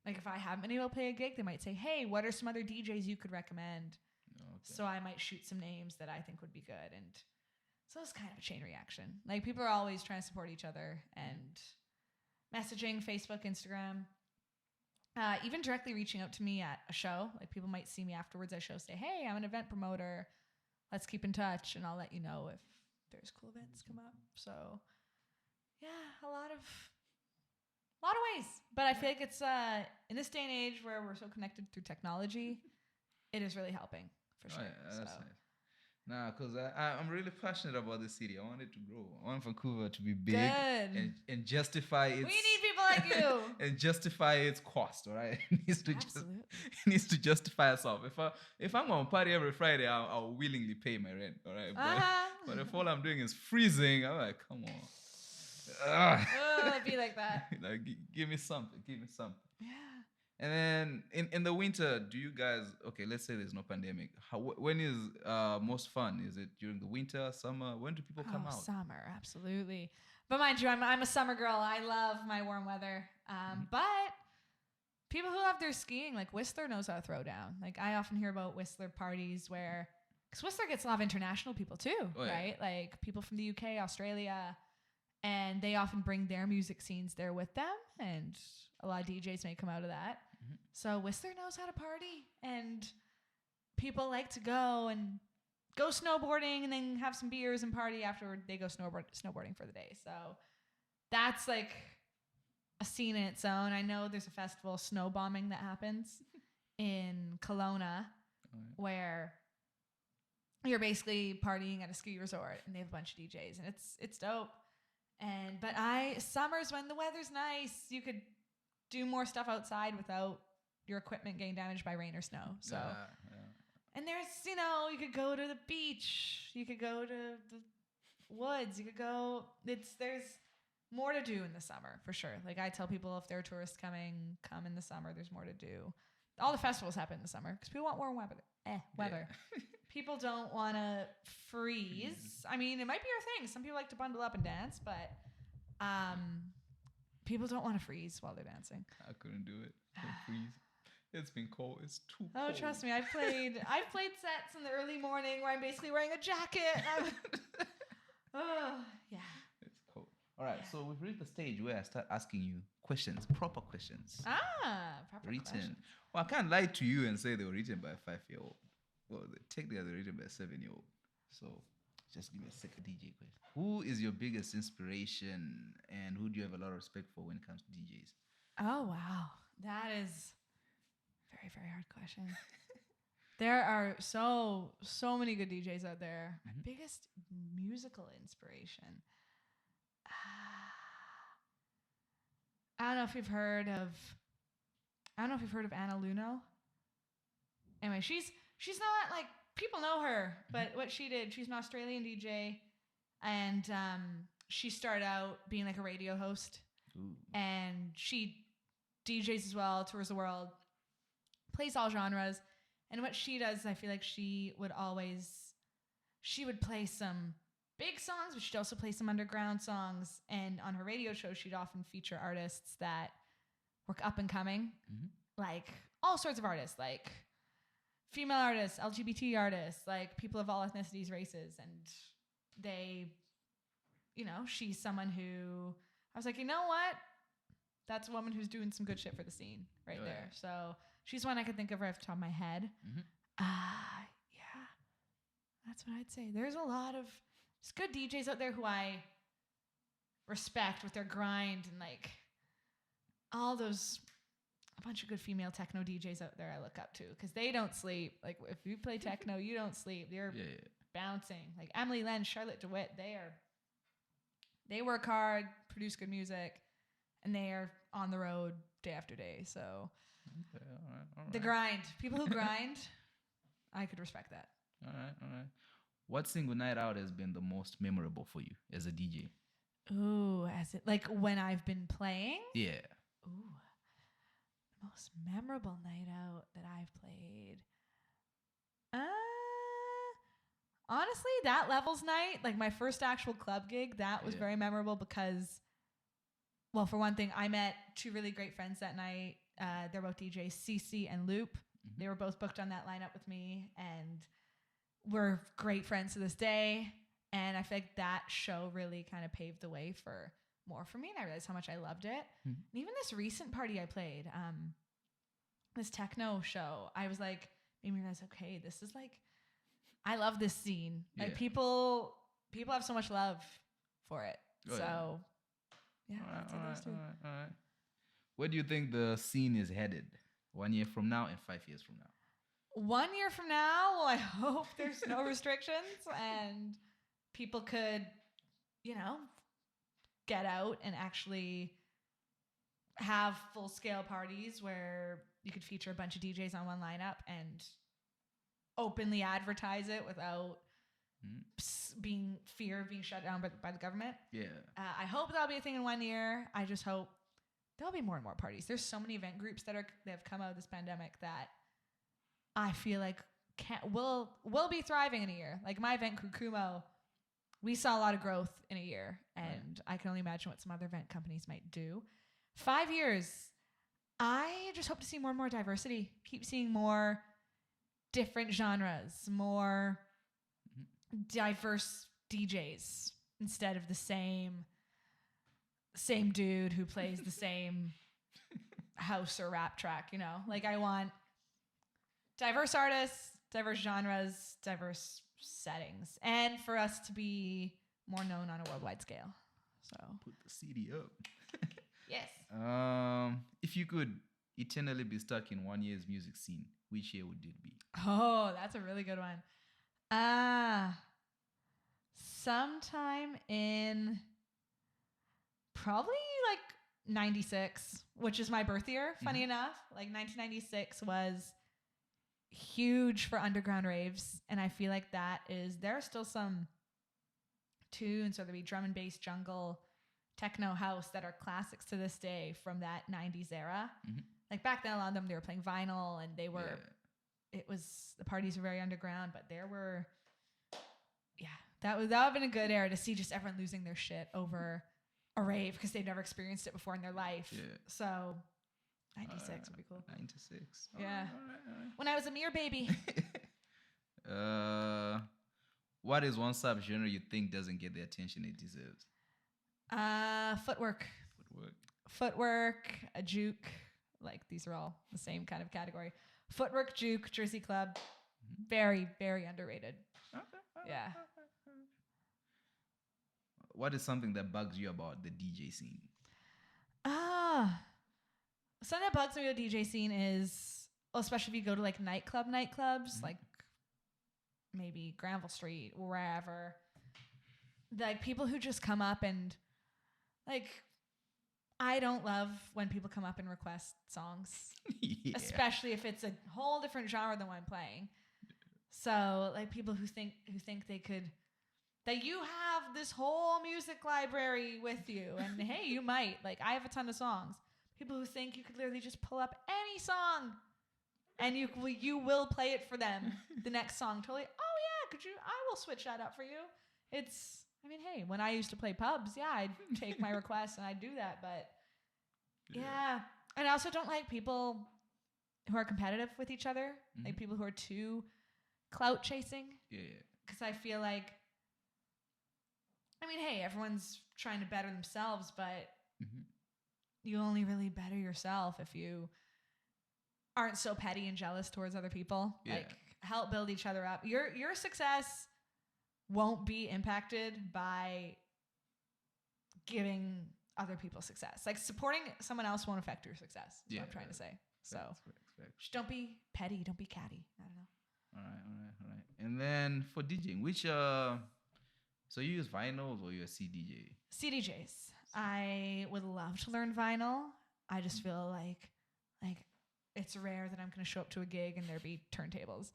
like, if I haven't been able to play a gig, they might say, hey, what are some other DJs you could recommend? Okay. So I might shoot some names that I think would be good. And so it's kind of a chain reaction. Like, people are always trying to support each other and messaging, Facebook, Instagram, even directly reaching out to me at a show. Like, people might see me afterwards at a show, say, hey, I'm an event promoter. Let's keep in touch. And I'll let you know if there's cool events come up. So yeah, a lot of ways. But I feel like it's in this day and age where we're so connected through technology, it is really helping for sure. Yeah, that's nice. Nah, because I'm really passionate about this city. I want it to grow. I want Vancouver to be big Good. and justify its. We need people like you. And justify its cost, all right? It needs to Absolutely. it needs to justify itself. If I'm gonna party every Friday, I'll willingly pay my rent, all right? But if all I'm doing is freezing, I'm like, come on. Oh, it'd be like that. Like, give me something. Give me something. Yeah. And then in the winter, do you guys? Okay, let's say there's no pandemic. When is most fun? Is it during the winter, summer? When do people come out? Summer, absolutely. But mind you, I'm a summer girl. I love my warm weather. But people who love their skiing, like Whistler knows how to throw down. Like I often hear about Whistler parties where, because Whistler gets a lot of international people too, right? Like people from the UK, Australia, and they often bring their music scenes there with them, and a lot of DJs may come out of that. Mm-hmm. So Whistler knows how to party, and people like to go snowboarding and then have some beers and party afterward. They go snowboarding for the day. So that's like a scene in its own. I know there's a festival, snow bombing, that happens in Kelowna, where you're basically partying at a ski resort, and they have a bunch of DJs, and it's dope. But summers when the weather's nice, you could do more stuff outside without your equipment getting damaged by rain or snow. So, and there's, you could go to the beach, you could go to the woods, you could go. There's more to do in the summer for sure. Like I tell people, if there are tourists coming, come in the summer. There's more to do. All the festivals happen in the summer because people want warm weather. Weather. Yeah. People don't want to freeze. I mean, it might be your thing. Some people like to bundle up and dance, but people don't want to freeze while they're dancing. I couldn't do it. Can't freeze. It's been cold. It's too cold. Oh, trust me. I've played sets in the early morning where I'm basically wearing a jacket. Yeah. It's cold. All right. Yeah. So we've reached the stage where I start asking you questions, proper questions. Proper written. Questions. Well, I can't lie to you and say they were written by a 5-year-old. Well, technically they're written by a 7-year-old. So just give me a second DJ question. Who is your biggest inspiration, and who do you have a lot of respect for when it comes to DJs? Oh, wow. That is a very, very hard question. There are so many good DJs out there. My biggest musical inspiration. I don't know if you've heard of Anna Luno. Anyway, she's not like, people know her, but what she did, she's an Australian DJ, and she started out being like a radio host. Ooh. And she DJs as well, tours the world, plays all genres. And what she does, I feel like she would play some big songs, but she'd also play some underground songs. And on her radio show, she'd often feature artists that were up and coming, like all sorts of artists, like female artists, LGBT artists, like people of all ethnicities, races. And they, she's someone who I was like, you know what? That's a woman who's doing some good shit for the scene right there. Yeah. So she's one I could think of right off the top of my head. Yeah, that's what I'd say. There's a lot of just good DJs out there who I respect with their grind, and like all those, a bunch of good female techno DJs out there I look up to because they don't sleep. Like if you play techno, you don't sleep. They're bouncing. Like Emily Len, Charlotte DeWitt, they work hard, produce good music, and they are on the road day after day. So all right. The grind, people who grind, I could respect that. All right. What single night out has been the most memorable for you as a DJ? Ooh, as it like when I've been playing? Yeah. Ooh, the most memorable night out that I've played. Honestly, that Levels night, like my first actual club gig, that was very memorable because, well, for one thing, I met two really great friends that night. They're both DJs, CC and Loop. They were both booked on that lineup with me, and we're great friends to this day. And I feel like that show really kind of paved the way for more for me, and I realized how much I loved it. And even this recent party I played, this techno show, I was like, made me realize, okay, this is like, I love this scene. Like people have so much love for it. All right. Where do you think the scene is headed 1 year from now and 5 years from now? 1 year from now, well, I hope there's no restrictions and people could, get out and actually have full scale parties where you could feature a bunch of DJs on one lineup and openly advertise it without being fear of being shut down by the government. Yeah. I hope that'll be a thing in 1 year. I just hope there'll be more and more parties. There's so many event groups that have come out of this pandemic that I feel like will be thriving in a year. Like my event crew, Kumo, we saw a lot of growth in a year, and I can only imagine what some other event companies might do. 5 years, I just hope to see more and more diversity. Keep seeing more different genres, more diverse DJs instead of the same dude who plays the same house or rap track, Like I want diverse artists, diverse genres, diverse settings, and for us to be more known on a worldwide scale. So Put the CD up. yes. If you could eternally be stuck in 1 year's music scene, which year would it be? Oh, that's a really good one. Sometime in probably like 96, which is my birth year, funny enough. Like 1996 was huge for underground raves, and I feel like there are still some tunes, whether it be drum and bass, jungle, techno, house, that are classics to this day from that 90s era. Like back then, a lot of them, they were playing vinyl, and they were the parties were very underground, but there were that would have been a good era to see just everyone losing their shit over a rave because they've never experienced it before in their life. So 96 would be cool. 96. Yeah. All right. When I was a mere baby. What is one subgenre you think doesn't get the attention it deserves? Footwork. Footwork, a juke. Like these are all the same kind of category. Footwork, juke, Jersey club. Very, very underrated. Yeah. What is something that bugs you about the DJ scene? Something that bugs me with the DJ scene is, especially if you go to like nightclubs, like maybe Granville Street, wherever, like people who just come up and like, I don't love when people come up and request songs, especially if it's a whole different genre than what I'm playing. So like people who think they could, that you have this whole music library with you, and hey, you might, like I have a ton of songs. People who think you could literally just pull up any song and you will play it for them. The next song, totally. Oh yeah, I will switch that up for you. Hey, when I used to play pubs, I'd take my requests and I'd do that. But yeah. And I also don't like people who are competitive with each other, like people who are too clout chasing. Yeah. Because I feel like, hey, everyone's trying to better themselves, but you only really better yourself if you aren't so petty and jealous towards other people. Yeah. Like, help build each other up. Your success won't be impacted by giving other people success. Like, supporting someone else won't affect your success, is what I'm trying to say. So, just don't be petty. Don't be catty. I don't know. All right. And then for DJing, which, so you use vinyls or you're a CDJ? CDJs. I would love to learn vinyl. I just feel like it's rare that I'm going to show up to a gig and there be turntables.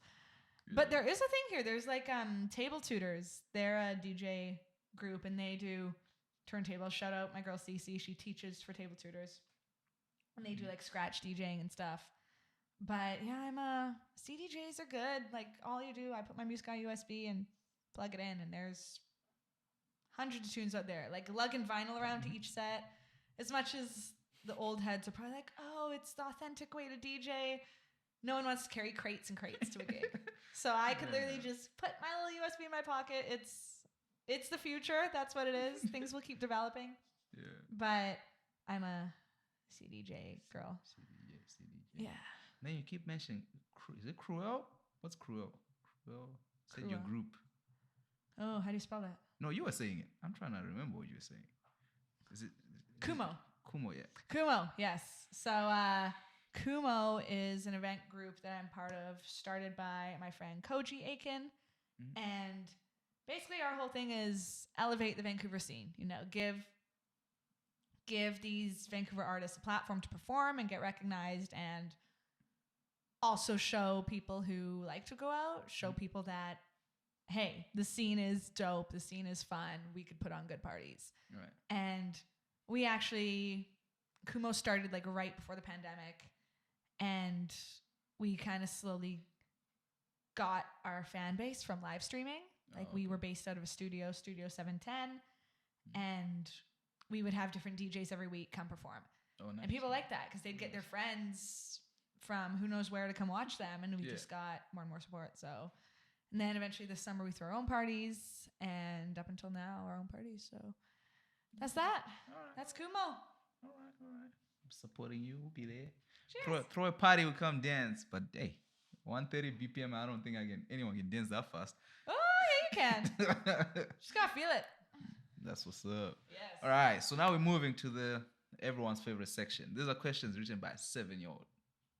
Yeah. But there is a thing here. There's like Table Tutors. They're a DJ group and they do turntables. Shout out my girl Cece. She teaches for Table Tutors. And they do like scratch DJing and stuff. But yeah, CDJs are good. Like all you do, I put my music on USB and plug it in, and there's hundreds of tunes out there. Like lugging vinyl around to each set. As much as the old heads are probably like, oh, it's the authentic way to DJ. No one wants to carry crates and crates to a gig. So I could literally just put my little USB in my pocket. It's the future. That's what it is. Things will keep developing. Yeah. But I'm a CDJ girl. CDJ. Yeah. Then you keep mentioning, is it Cruel? What's Cruel? Said your group. Oh, how do you spell that? No, you were saying it. I'm trying to remember what you were saying. Is it Kumo? Kumo, yeah. Kumo, yes. So Kumo is an event group that I'm part of, started by my friend Koji Aiken. And basically our whole thing is elevate the Vancouver scene, you know, give these Vancouver artists a platform to perform and get recognized, and also show people who like to go out, show people that, hey, the scene is dope, the scene is fun, we could put on good parties. Right. And we actually, Kumo started like right before the pandemic, and we kind of slowly got our fan base from live streaming. Like we were based out of a Studio 710, and we would have different DJs every week come perform. Oh, nice. And people liked that because they'd get their friends from who knows where to come watch them, and we just got more and more support. So, and then eventually this summer we threw our own parties, and up until now our own parties. So that's that. All right. That's Kumo. All right. I'm supporting you. We'll be there. Cheers. Throw a party, we'll come dance. But hey, 130 BPM, I don't think anyone can dance that fast. Oh, yeah, you can. Just gotta feel it. That's what's up. Yes. All right, so now we're moving to the everyone's favorite section. These are questions written by a 7-year-old.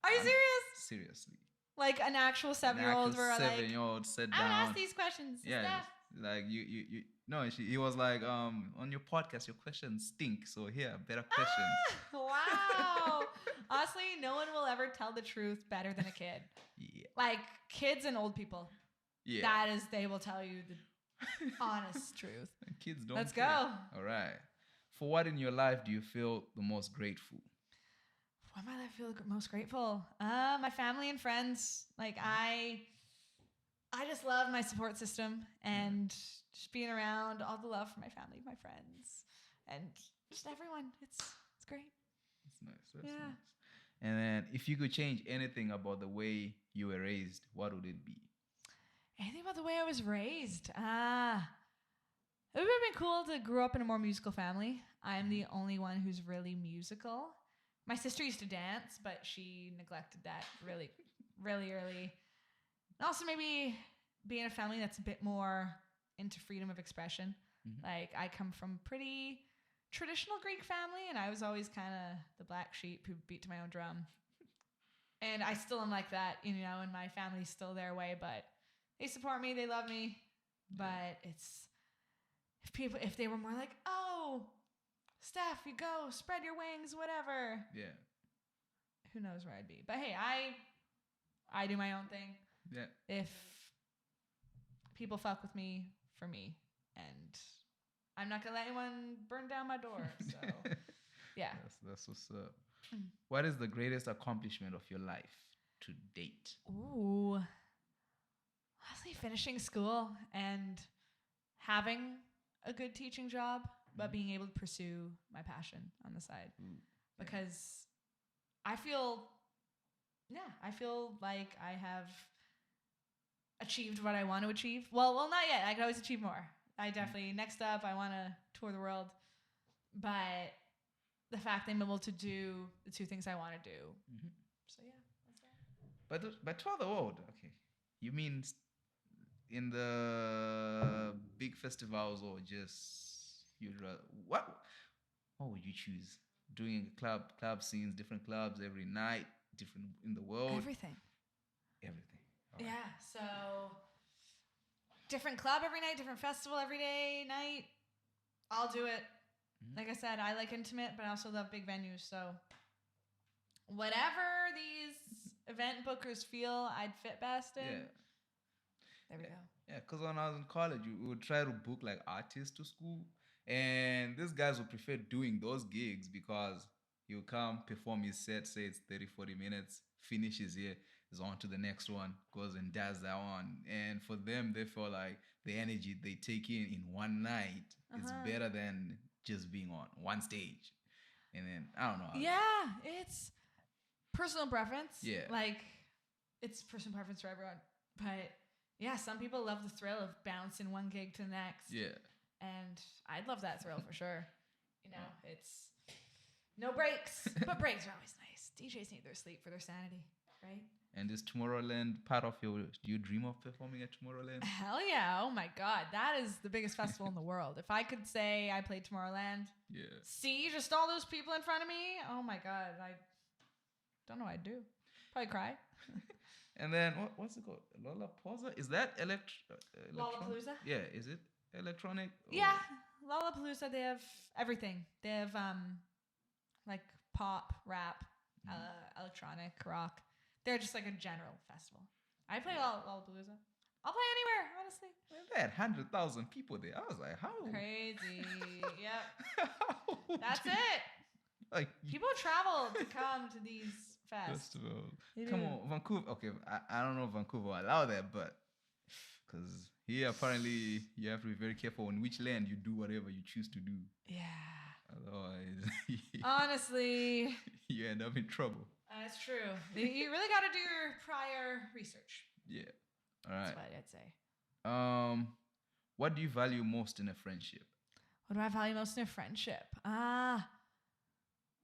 Are you serious? Seriously. Like an actual 7-year-old where like 7-year-old sat I down. don't ask these questions. Yeah, Steph. like you. No, he was like, on your podcast, your questions stink. So here, better questions. Wow. Honestly, no one will ever tell the truth better than a kid. Yeah. Like kids and old people. Yeah. That is, they will tell you the honest truth. Kids don't. Let's care. go. All right. For what in your life do you feel the most grateful? What am I feel most grateful? My family and friends. Like I just love my support system and just being around, all the love for my family, my friends, and just everyone. It's great. That's nice. That's nice. And then, if you could change anything about the way you were raised, what would it be? Anything about the way I was raised? It would have been cool to grow up in a more musical family. I'm the only one who's really musical. My sister used to dance, but she neglected that really, really early. And also maybe being a family that's a bit more into freedom of expression. Like I come from pretty traditional Greek family, and I was always kind of the black sheep who beat to my own drum. And I still am like that, you know, and my family's still their way, but they support me, they love me. But it's, if they were more like, oh, Steph, you go, spread your wings, whatever. Yeah. Who knows where I'd be. But hey, I do my own thing. Yeah. If people fuck with me, for me. And I'm not going to let anyone burn down my door. So, yeah. That's what's up. What is the greatest accomplishment of your life to date? Ooh. Honestly, finishing school and having a good teaching job, but being able to pursue my passion on the side. Because I feel like I have achieved what I want to achieve. Well, not yet. I could always achieve more. I definitely, next up, I want to tour the world. But the fact that I'm able to do the two things I want to do. So, yeah, that's that. But tour the world, okay. You mean in the big festivals or just, what would you choose? Doing club scenes, different clubs every night, different in the world? Everything. All right. Yeah, so different club every night, different festival every day, night. I'll do it. Like I said, I like intimate, but I also love big venues. So whatever these event bookers feel I'd fit best in, there we go. Yeah, because when I was in college, we would try to book like artists to school. And these guys would prefer doing those gigs because he'll come, perform his set, say it's 30, 40 minutes, finishes here, is on to the next one, goes and does that one. And for them, they feel like the energy they take in one night is better than just being on one stage. And then, I don't know. Yeah, it's personal preference. Yeah. Like, it's personal preference for everyone. But yeah, some people love the thrill of bouncing one gig to the next. Yeah. And I'd love that thrill for sure. You know, it's no breaks, but breaks are always nice. DJs need their sleep for their sanity, right? And is Tomorrowland part of do you dream of performing at Tomorrowland? Hell yeah. Oh my God. That is the biggest festival in the world. If I could say I played Tomorrowland, see just all those people in front of me. Oh my God. Don't know what I'd do. Probably cry. And then what's it called? Lollapalooza? Is that electronic? Lollapalooza? Yeah, is it electronic? Yeah, Lollapalooza. They have everything. They have like pop, rap, electronic, rock. They're just like a general festival. I play Lollapalooza. I'll play anywhere, honestly. They had 100,000 people there. I was like, how? Crazy. Yep. How would That's you- it. Like People travel to come to these fests. festivals. They Come do. on, Vancouver. Okay, I don't know if Vancouver will allow that, but because here apparently you have to be very careful on which land you do whatever you choose to do. Yeah. Otherwise, Honestly, you end up in trouble. that's true. You really got to do your prior research. Yeah. All right. That's what I'd say. What do you value most in a friendship? What do I value most in a friendship?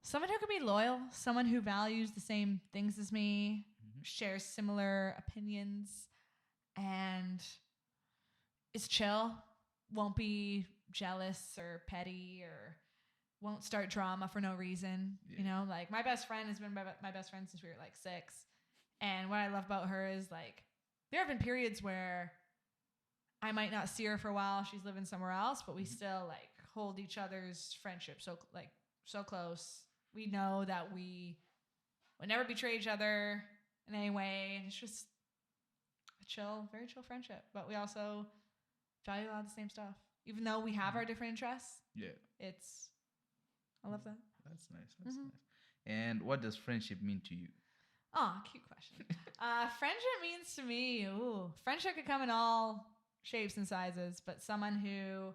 Someone who can be loyal, someone who values the same things as me, shares similar opinions, and is chill, won't be jealous or petty or won't start drama for no reason. Yeah. You know, like my best friend has been my best friend since we were like 6. And what I love about her is like there have been periods where I might not see her for a while. She's living somewhere else, but we still like hold each other's friendship so close. We know that we would never betray each other in any way. And it's just a very chill friendship. But we also value a lot of the same stuff. Even though we have our different interests, Yeah. I love that. That's nice. That's nice. And what does friendship mean to you? Oh, cute question. Friendship means to me, friendship could come in all shapes and sizes, but someone who,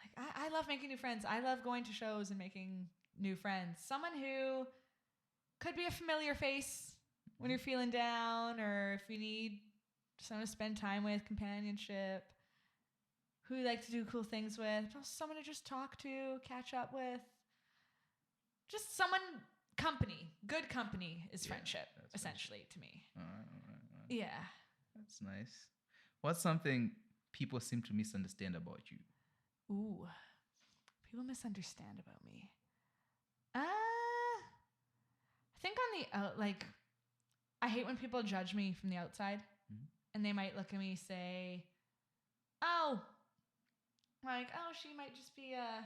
like, I love making new friends. I love going to shows and making new friends. Someone who could be a familiar face when you're feeling down or if you need someone to spend time with, companionship, who you like to do cool things with, someone to just talk to, catch up with. Just someone, good company is friendship, essentially, to me. All right. Yeah. That's nice. What's something people seem to misunderstand about you? Ooh, people misunderstand about me. I think on the I hate when people judge me from the outside, and they might look at me and say, "Oh, she might just be a."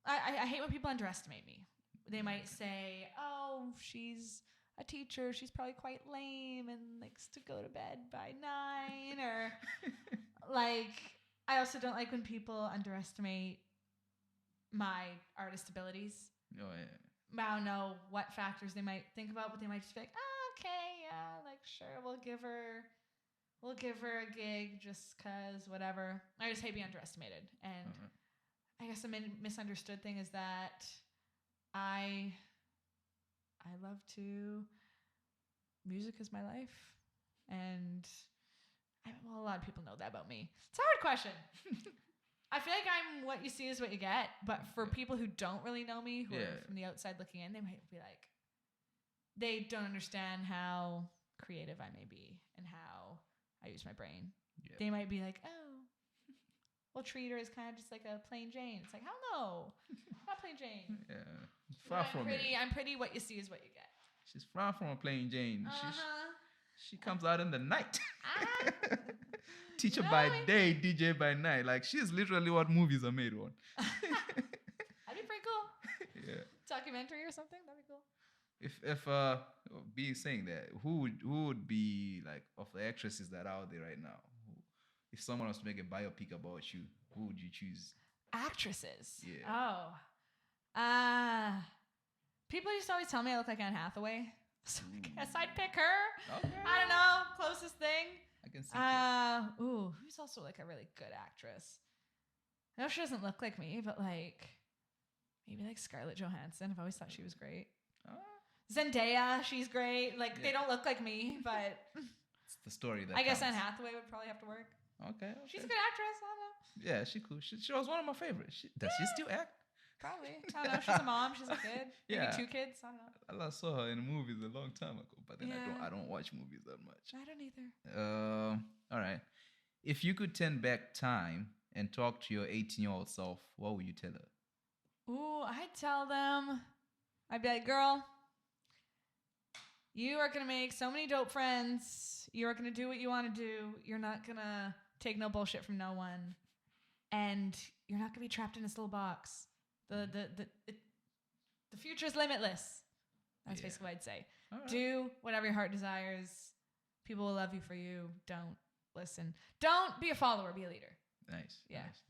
I hate when people underestimate me. They might say, "Oh, she's a teacher. She's probably quite lame and likes to go to bed by 9," or like. I also don't like when people underestimate my artist abilities. Oh yeah. I don't know what factors they might think about, but they might just be like, okay, yeah, like sure, we'll give her a gig just cause whatever. I just hate being underestimated. And I guess the misunderstood thing is that I love to, music is my life. And a lot of people know that about me. It's a hard question. I feel like I'm what you see is what you get. But for people who don't really know me, who are from the outside looking in, they might be like, they don't understand how creative I may be and how I use my brain. Yeah. They might be like, oh, we'll treat her as kind of just like a plain Jane. It's like, hell no, not plain Jane. Yeah, far from it. I'm pretty. What you see is what you get. She's far from a plain Jane. She comes out in the night. Teacher by day, DJ by night. Like she's literally what movies are made on. That'd be pretty cool. Yeah. Documentary or something. That'd be cool. If being saying that, who would be like of the actresses that are out there right now? If someone was to make a biopic about you, who would you choose? Actresses. Yeah. Oh. People used to always tell me I look like Anne Hathaway. So I guess I'd pick her. Okay. I don't know. Closest thing. I can see who's also like a really good actress? I know she doesn't look like me, but like maybe like Scarlett Johansson. I've always thought she was great. Zendaya, she's great. Like they don't look like me, but it's the story that I guess Anne Hathaway would probably have to work. Okay. She's a good actress. I don't know. Yeah, she's cool. She was one of my favorites. Does she still act? Probably. I don't know. She's a mom. She's a kid. Maybe 2 kids. I don't know. I last saw her in movies a long time ago, but then I don't watch movies that much. I don't either. All right. If you could turn back time and talk to your 18-year-old self, what would you tell her? Ooh, I'd tell them. I'd be like, girl, You are going to make so many dope friends. You are going to do what you want to do. You're not going to take no bullshit from no one. And you're not going to be trapped in this little box. The future is limitless. That's basically what I'd say. Right. Do whatever your heart desires. People will love you for you. Don't listen. Don't be a follower. Be a leader. Nice. Yeah. Nice.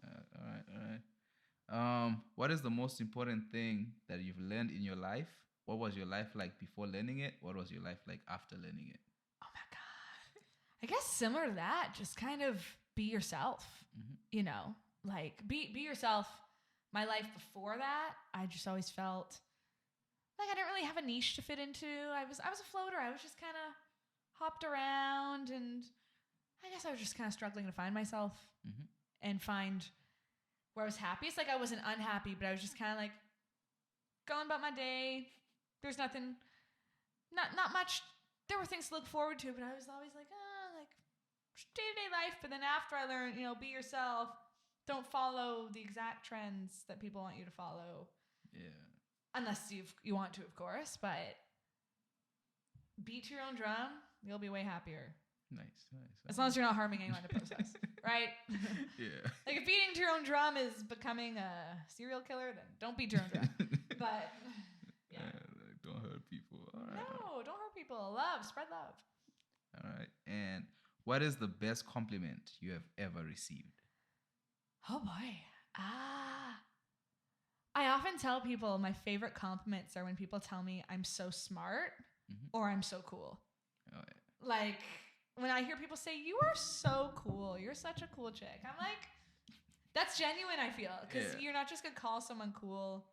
All right. What is the most important thing that you've learned in your life? What was your life like before learning it? What was your life like after learning it? Oh my God. I guess similar to that, just kind of be yourself. You know, like be yourself. My life before that, I just always felt like I didn't really have a niche to fit into. I was a floater. I was just kind of hopped around, and I guess I was just kind of struggling to find myself and find where I was happiest. Like I wasn't unhappy, but I was just kind of like going about my day. There's nothing, not much. There were things to look forward to, but I was always like, like day-to-day life. But then after I learned, be yourself. Don't follow the exact trends that people want you to follow. Yeah. Unless you want to, of course. But beat to your own drum. You'll be way happier. Nice. As long as you're not harming anyone in the process, right? Yeah. Like if beating to your own drum is becoming a serial killer, then don't beat to your own drum. But yeah. Like, don't hurt people. All right. No, don't hurt people. Spread love. All right. And what is the best compliment you have ever received? Oh boy. I often tell people my favorite compliments are when people tell me I'm so smart or I'm so cool. Oh, yeah. Like when I hear people say, you are so cool. You're such a cool chick. I'm like, that's genuine, I feel. Because you're not just going to call someone cool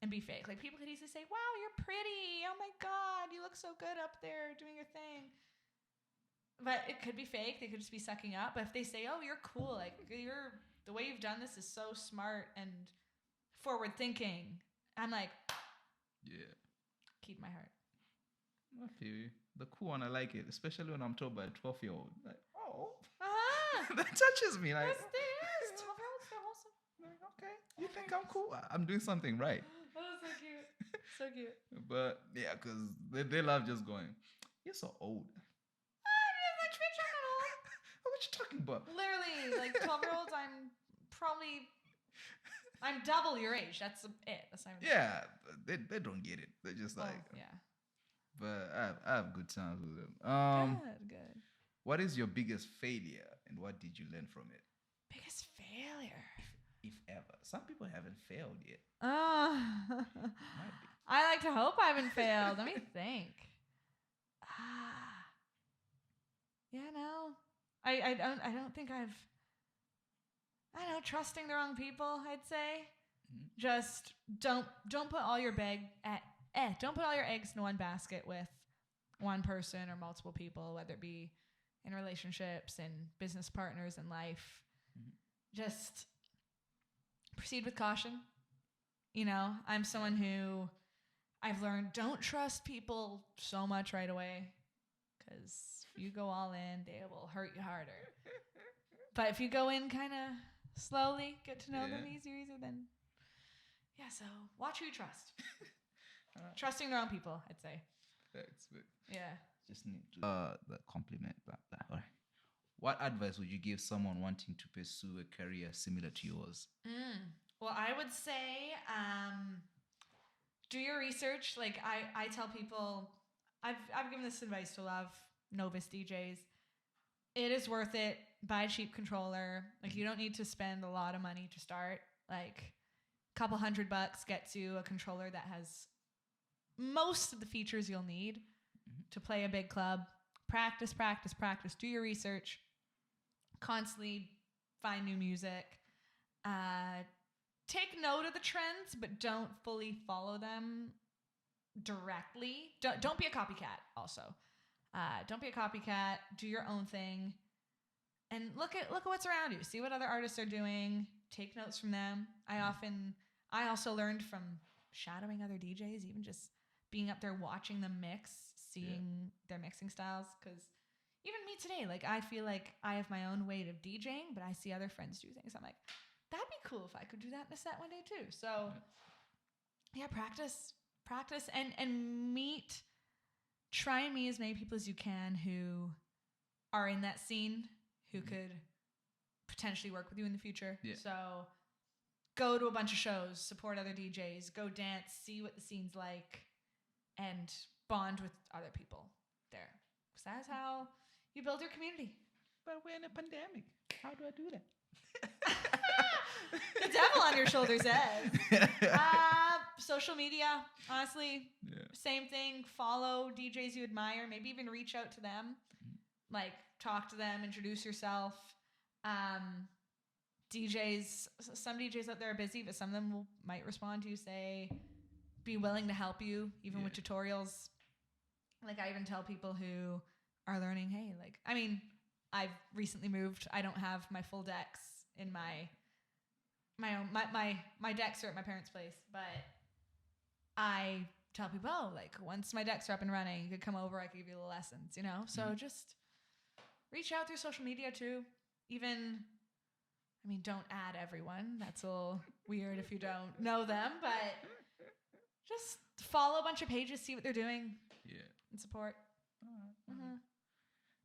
and be fake. Like people could easily say, wow, you're pretty. Oh my God, you look so good up there doing your thing. But it could be fake. They could just be sucking up. But if they say, oh, you're cool. Like the way you've done this is so smart and forward thinking. I'm like, yeah, keep my heart. I feel you. The cool one, I like it, especially when I'm told by a 12-year-old. Like, that touches me. Like, 12-year-olds, they're wholesome. Like, okay, you think I'm cool? I'm doing something right. Oh, so cute, so cute. But yeah, because they love just going, you're so old. What you talking about? Literally, like 12-year-olds, I'm double your age. That's it. That's not even they don't get it. They're just like, yeah. But I have good times with them. Good. What is your biggest failure, and what did you learn from it? Biggest failure, if ever. Some people haven't failed yet. I like to hope I haven't failed. Let me think. Yeah, no. I don't think I've. I don't know, trusting the wrong people, I'd say. Just don't put all your don't put all your eggs in one basket with one person or multiple people, whether it be in relationships and business partners in life. Just proceed with caution. I'm someone who I've learned don't trust people so much right away, because if you go all in, they will hurt you harder. But if you go in kind of slowly, get to know them easier, then so watch who you trust. Trusting the wrong people, I'd say. That's good. Yeah. Just need to, the compliment. Blah, blah. All right. What advice would you give someone wanting to pursue a career similar to yours? Well, I would say do your research. Like I tell people, I've given this advice to a lot of novice DJs. It is worth it. Buy a cheap controller. Like you don't need to spend a lot of money to start. Like a couple $100 gets you a controller that has most of the features you'll need to play a big club. Practice. Do your research. Constantly find new music. Take note of the trends, but don't fully follow them directly. Don't be a copycat also. Don't be a copycat. Do your own thing. And look at what's around you. See what other artists are doing. Take notes from them. I also learned from shadowing other DJs, even just being up there watching them mix, seeing their mixing styles. Because even me today, like I feel like I have my own way of DJing, but I see other friends do things. I'm like, that'd be cool if I could do that in a set one day too. So yeah, practice and meet try and meet as many people as you can who are in that scene, who could potentially work with you in the future. Yeah. So go to a bunch of shows, support other DJs, go dance, see what the scene's like, and bond with other people there. Because that's how you build your community. But we're in a pandemic. How do I do that? The devil on your shoulder says. Social media, honestly, same thing. Follow DJs you admire. Maybe even reach out to them. Like, talk to them, introduce yourself. DJs, some DJs out there are busy, but some of them might respond to you, say, be willing to help you, even with tutorials. Like, I even tell people who are learning, hey, like, I mean, I've recently moved. I don't have my full decks in my decks are at my parents' place, but I tell people, oh, like, once my decks are up and running, you could come over, I could give you the lessons, you know? So just reach out through social media too. Even, I mean, don't add everyone. That's a little weird if you don't know them, but just follow a bunch of pages, see what they're doing. Yeah. And support.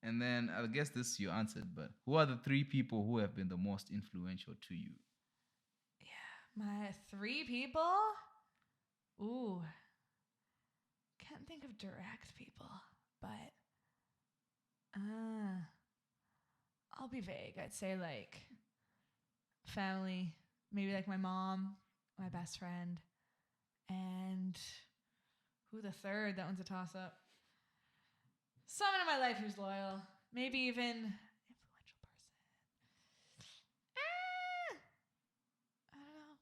And then I guess this you answered, but who are the 3 people who have been the most influential to you? Yeah, my 3 people? Ooh. Can't think of direct people, but I'll be vague. I'd say like family, maybe like my mom, my best friend, and who the third? That one's a toss-up. Someone in my life who's loyal. Maybe even influential person. I don't know.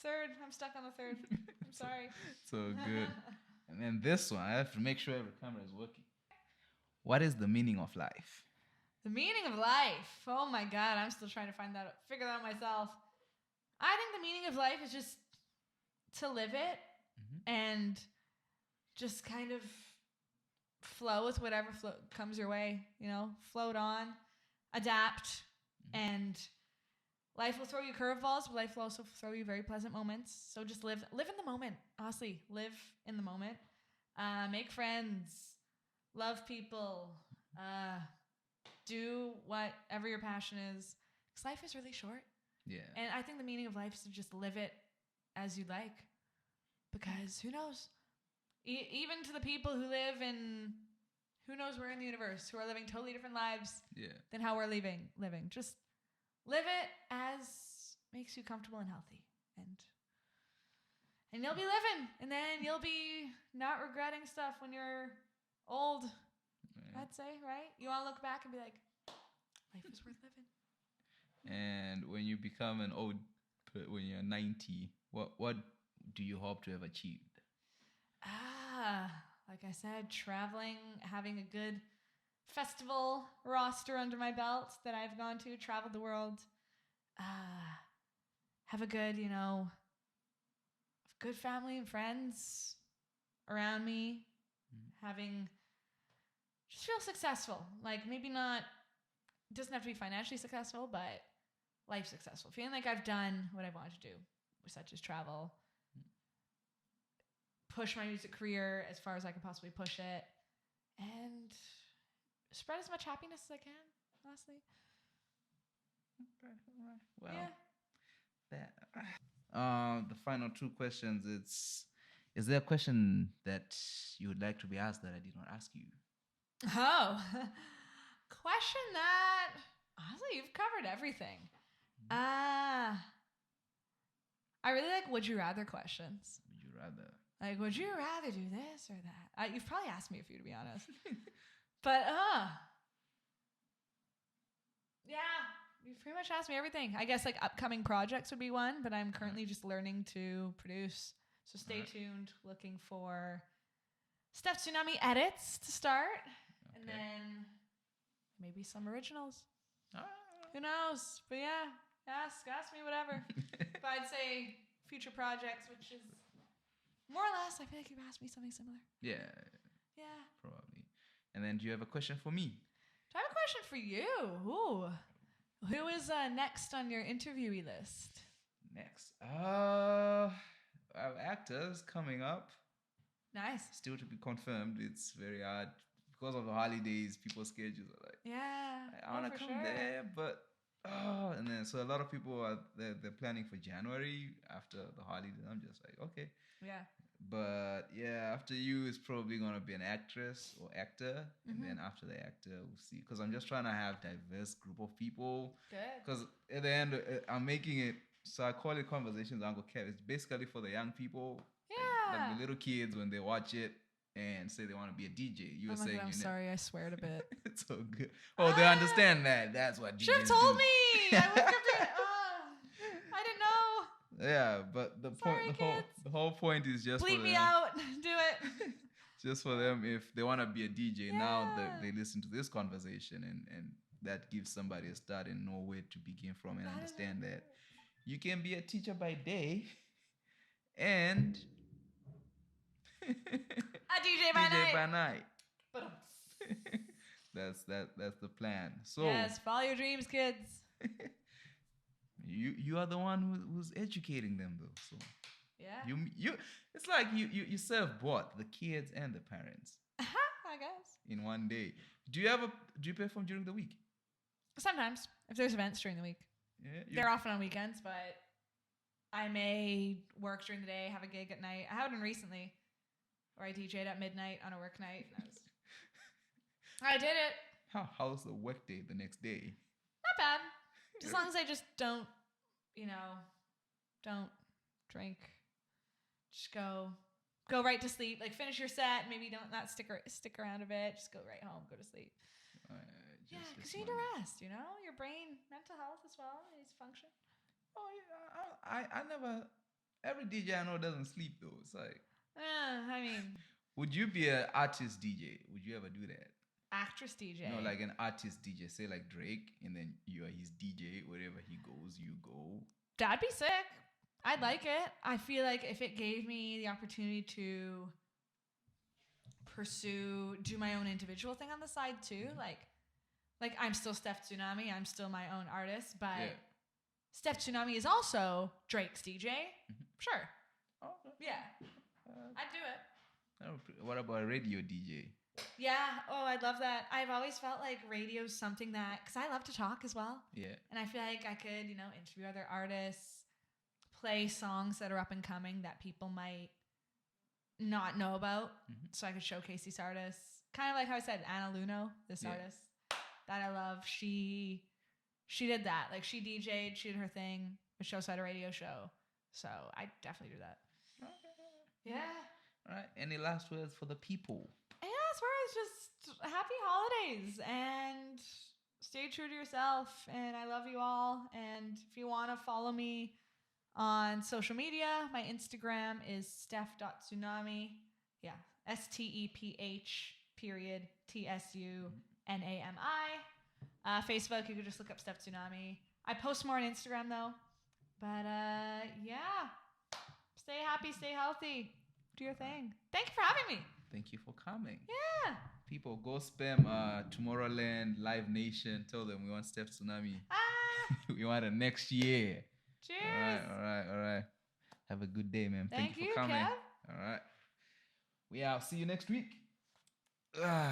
Third. I'm stuck on the third. I'm sorry. So good. And then this one, I have to make sure every camera is working. What is the meaning of life? The meaning of life. Oh my God. I'm still trying to figure that out myself. I think the meaning of life is just to live it and just kind of flow with whatever comes your way, you know, float on, adapt, and life will throw you curveballs, but life will also throw you very pleasant moments. So just live in the moment. Honestly, live in the moment. Make friends, love people, do whatever your passion is, because life is really short. Yeah. And I think the meaning of life is to just live it as you like, because who knows? Even to the people who live in who knows where in the universe, who are living totally different lives than how we're living. Just live it as makes you comfortable and healthy. And you'll be living. And then you'll be not regretting stuff when you're old, I'd say, right? You want to look back and be like, life is worth living. And when you become when you're 90, what do you hope to have achieved? Like I said, traveling, having a good festival roster under my belt that I've gone to, traveled the world, have a good, good family and friends around me, just feel successful. Like maybe not, doesn't have to be financially successful, but life successful. Feeling like I've done what I wanted to do, such as travel, push my music career as far as I can possibly push it, and spread as much happiness as I can, honestly. Okay, well, the final 2 questions. Is there a question that you would like to be asked that I did not ask you? Oh, question that, honestly, you've covered everything. I really like would you rather questions. Would you rather? Like, would you rather do this or that? You've probably asked me a few, to be honest. But, yeah, you've pretty much asked me everything. I guess, like, upcoming projects would be one, but I'm currently just learning to produce. So stay tuned, looking for Steph Tsunami edits to start. Okay. And then maybe some originals. Who knows? But yeah, ask me whatever. But I'd say future projects, which is more or less, I feel like you've asked me something similar. Yeah. Probably. And then do you have a question for me? Do I have a question for you? Ooh. Who is next on your interviewee list? Next. I have actors coming up. Nice. Still to be confirmed. It's very hard because of the holidays. People's schedules are like, Yeah. I want to for come sure. there, but and then so a lot of people are they're planning for January after the holidays. I'm just like, okay, Yeah. but yeah, after you is probably gonna be an actress or actor, and Mhm. then after the actor, we'll see. Because I'm just trying to have diverse group of people. Good. Because at the end, I'm making it so I call it Conversations with Uncle Kev. It's basically for the young people, like Yeah. the little kids when they watch it and say they want to be a DJ. You Oh were my saying God, I'm you sorry. I sweared a bit. it's so good. Oh, they understand that. That's what DJs Should have told do. me. I was gonna. I didn't know. Yeah, but the Sorry, point, kids. the whole point is just Bleep for me them. out. Do it. Just for them, if they want to be a DJ, now Yeah. they listen to this conversation and that gives somebody a start and know where to begin from and That is understand it. that you can be a teacher by day and A DJ by DJ night. by night. But That's the plan. So yes, follow your dreams, kids. you are the one who's educating them though. So Yeah. you it's like you serve both the kids and the parents I guess. in one day. Do you perform during the week? Sometimes, if there's events during the week. Yeah, They're often on weekends, but I may work during the day, have a gig at night. I had one recently where I DJ'd at midnight on a work night. And I did it. How's the work day the next day? Not bad. As long as I just don't drink. Just go right to sleep. Like finish your set. Maybe not stick around a bit. Just go right home. Go to sleep. Yeah, because you need to rest. Your brain, mental health as well needs to function. Oh yeah, I never. Every DJ I know doesn't sleep though. It's like, I mean, would you be an artist DJ? Would you ever do that? actress DJ. No, like an artist DJ, say like Drake, and then you are his DJ. Wherever he goes, you go. That'd be sick. I'd like it. I feel like if it gave me the opportunity to do my own individual thing on the side too, like I'm still Steph Tsunami. I'm still my own artist, but Steph Tsunami is also Drake's DJ. Sure. Okay. Yeah. I'd do it. What about a radio DJ? Yeah. Oh, I'd love that. I've always felt like radio's something that, because I love to talk as well. Yeah. And I feel like I could, interview other artists, play songs that are up and coming that people might not know about. So I could showcase these artists. Kind of like how I said, Anna Luno, this artist that I love. She did that. Like she DJ'd, she did her thing. The show had a radio show. So I definitely do that. Yeah. All right. Any last words for the people? Yeah, as far as just happy holidays and stay true to yourself. And I love you all. And if you want to follow me on social media, my Instagram is steph.tsunami. Yeah, STEPH period TSUNAMI. Facebook, you could just look up Steph Tsunami. I post more on Instagram though. But yeah, stay happy, stay healthy, do your thing. Thank you for having me. Thank you for coming. Yeah. People, go spam Tomorrowland, Live Nation. Tell them we want Steph Tsunami. We want it next year. Cheers. All right. Have a good day, man. Thank you you, for coming. Kev. All right. We out. See you next week.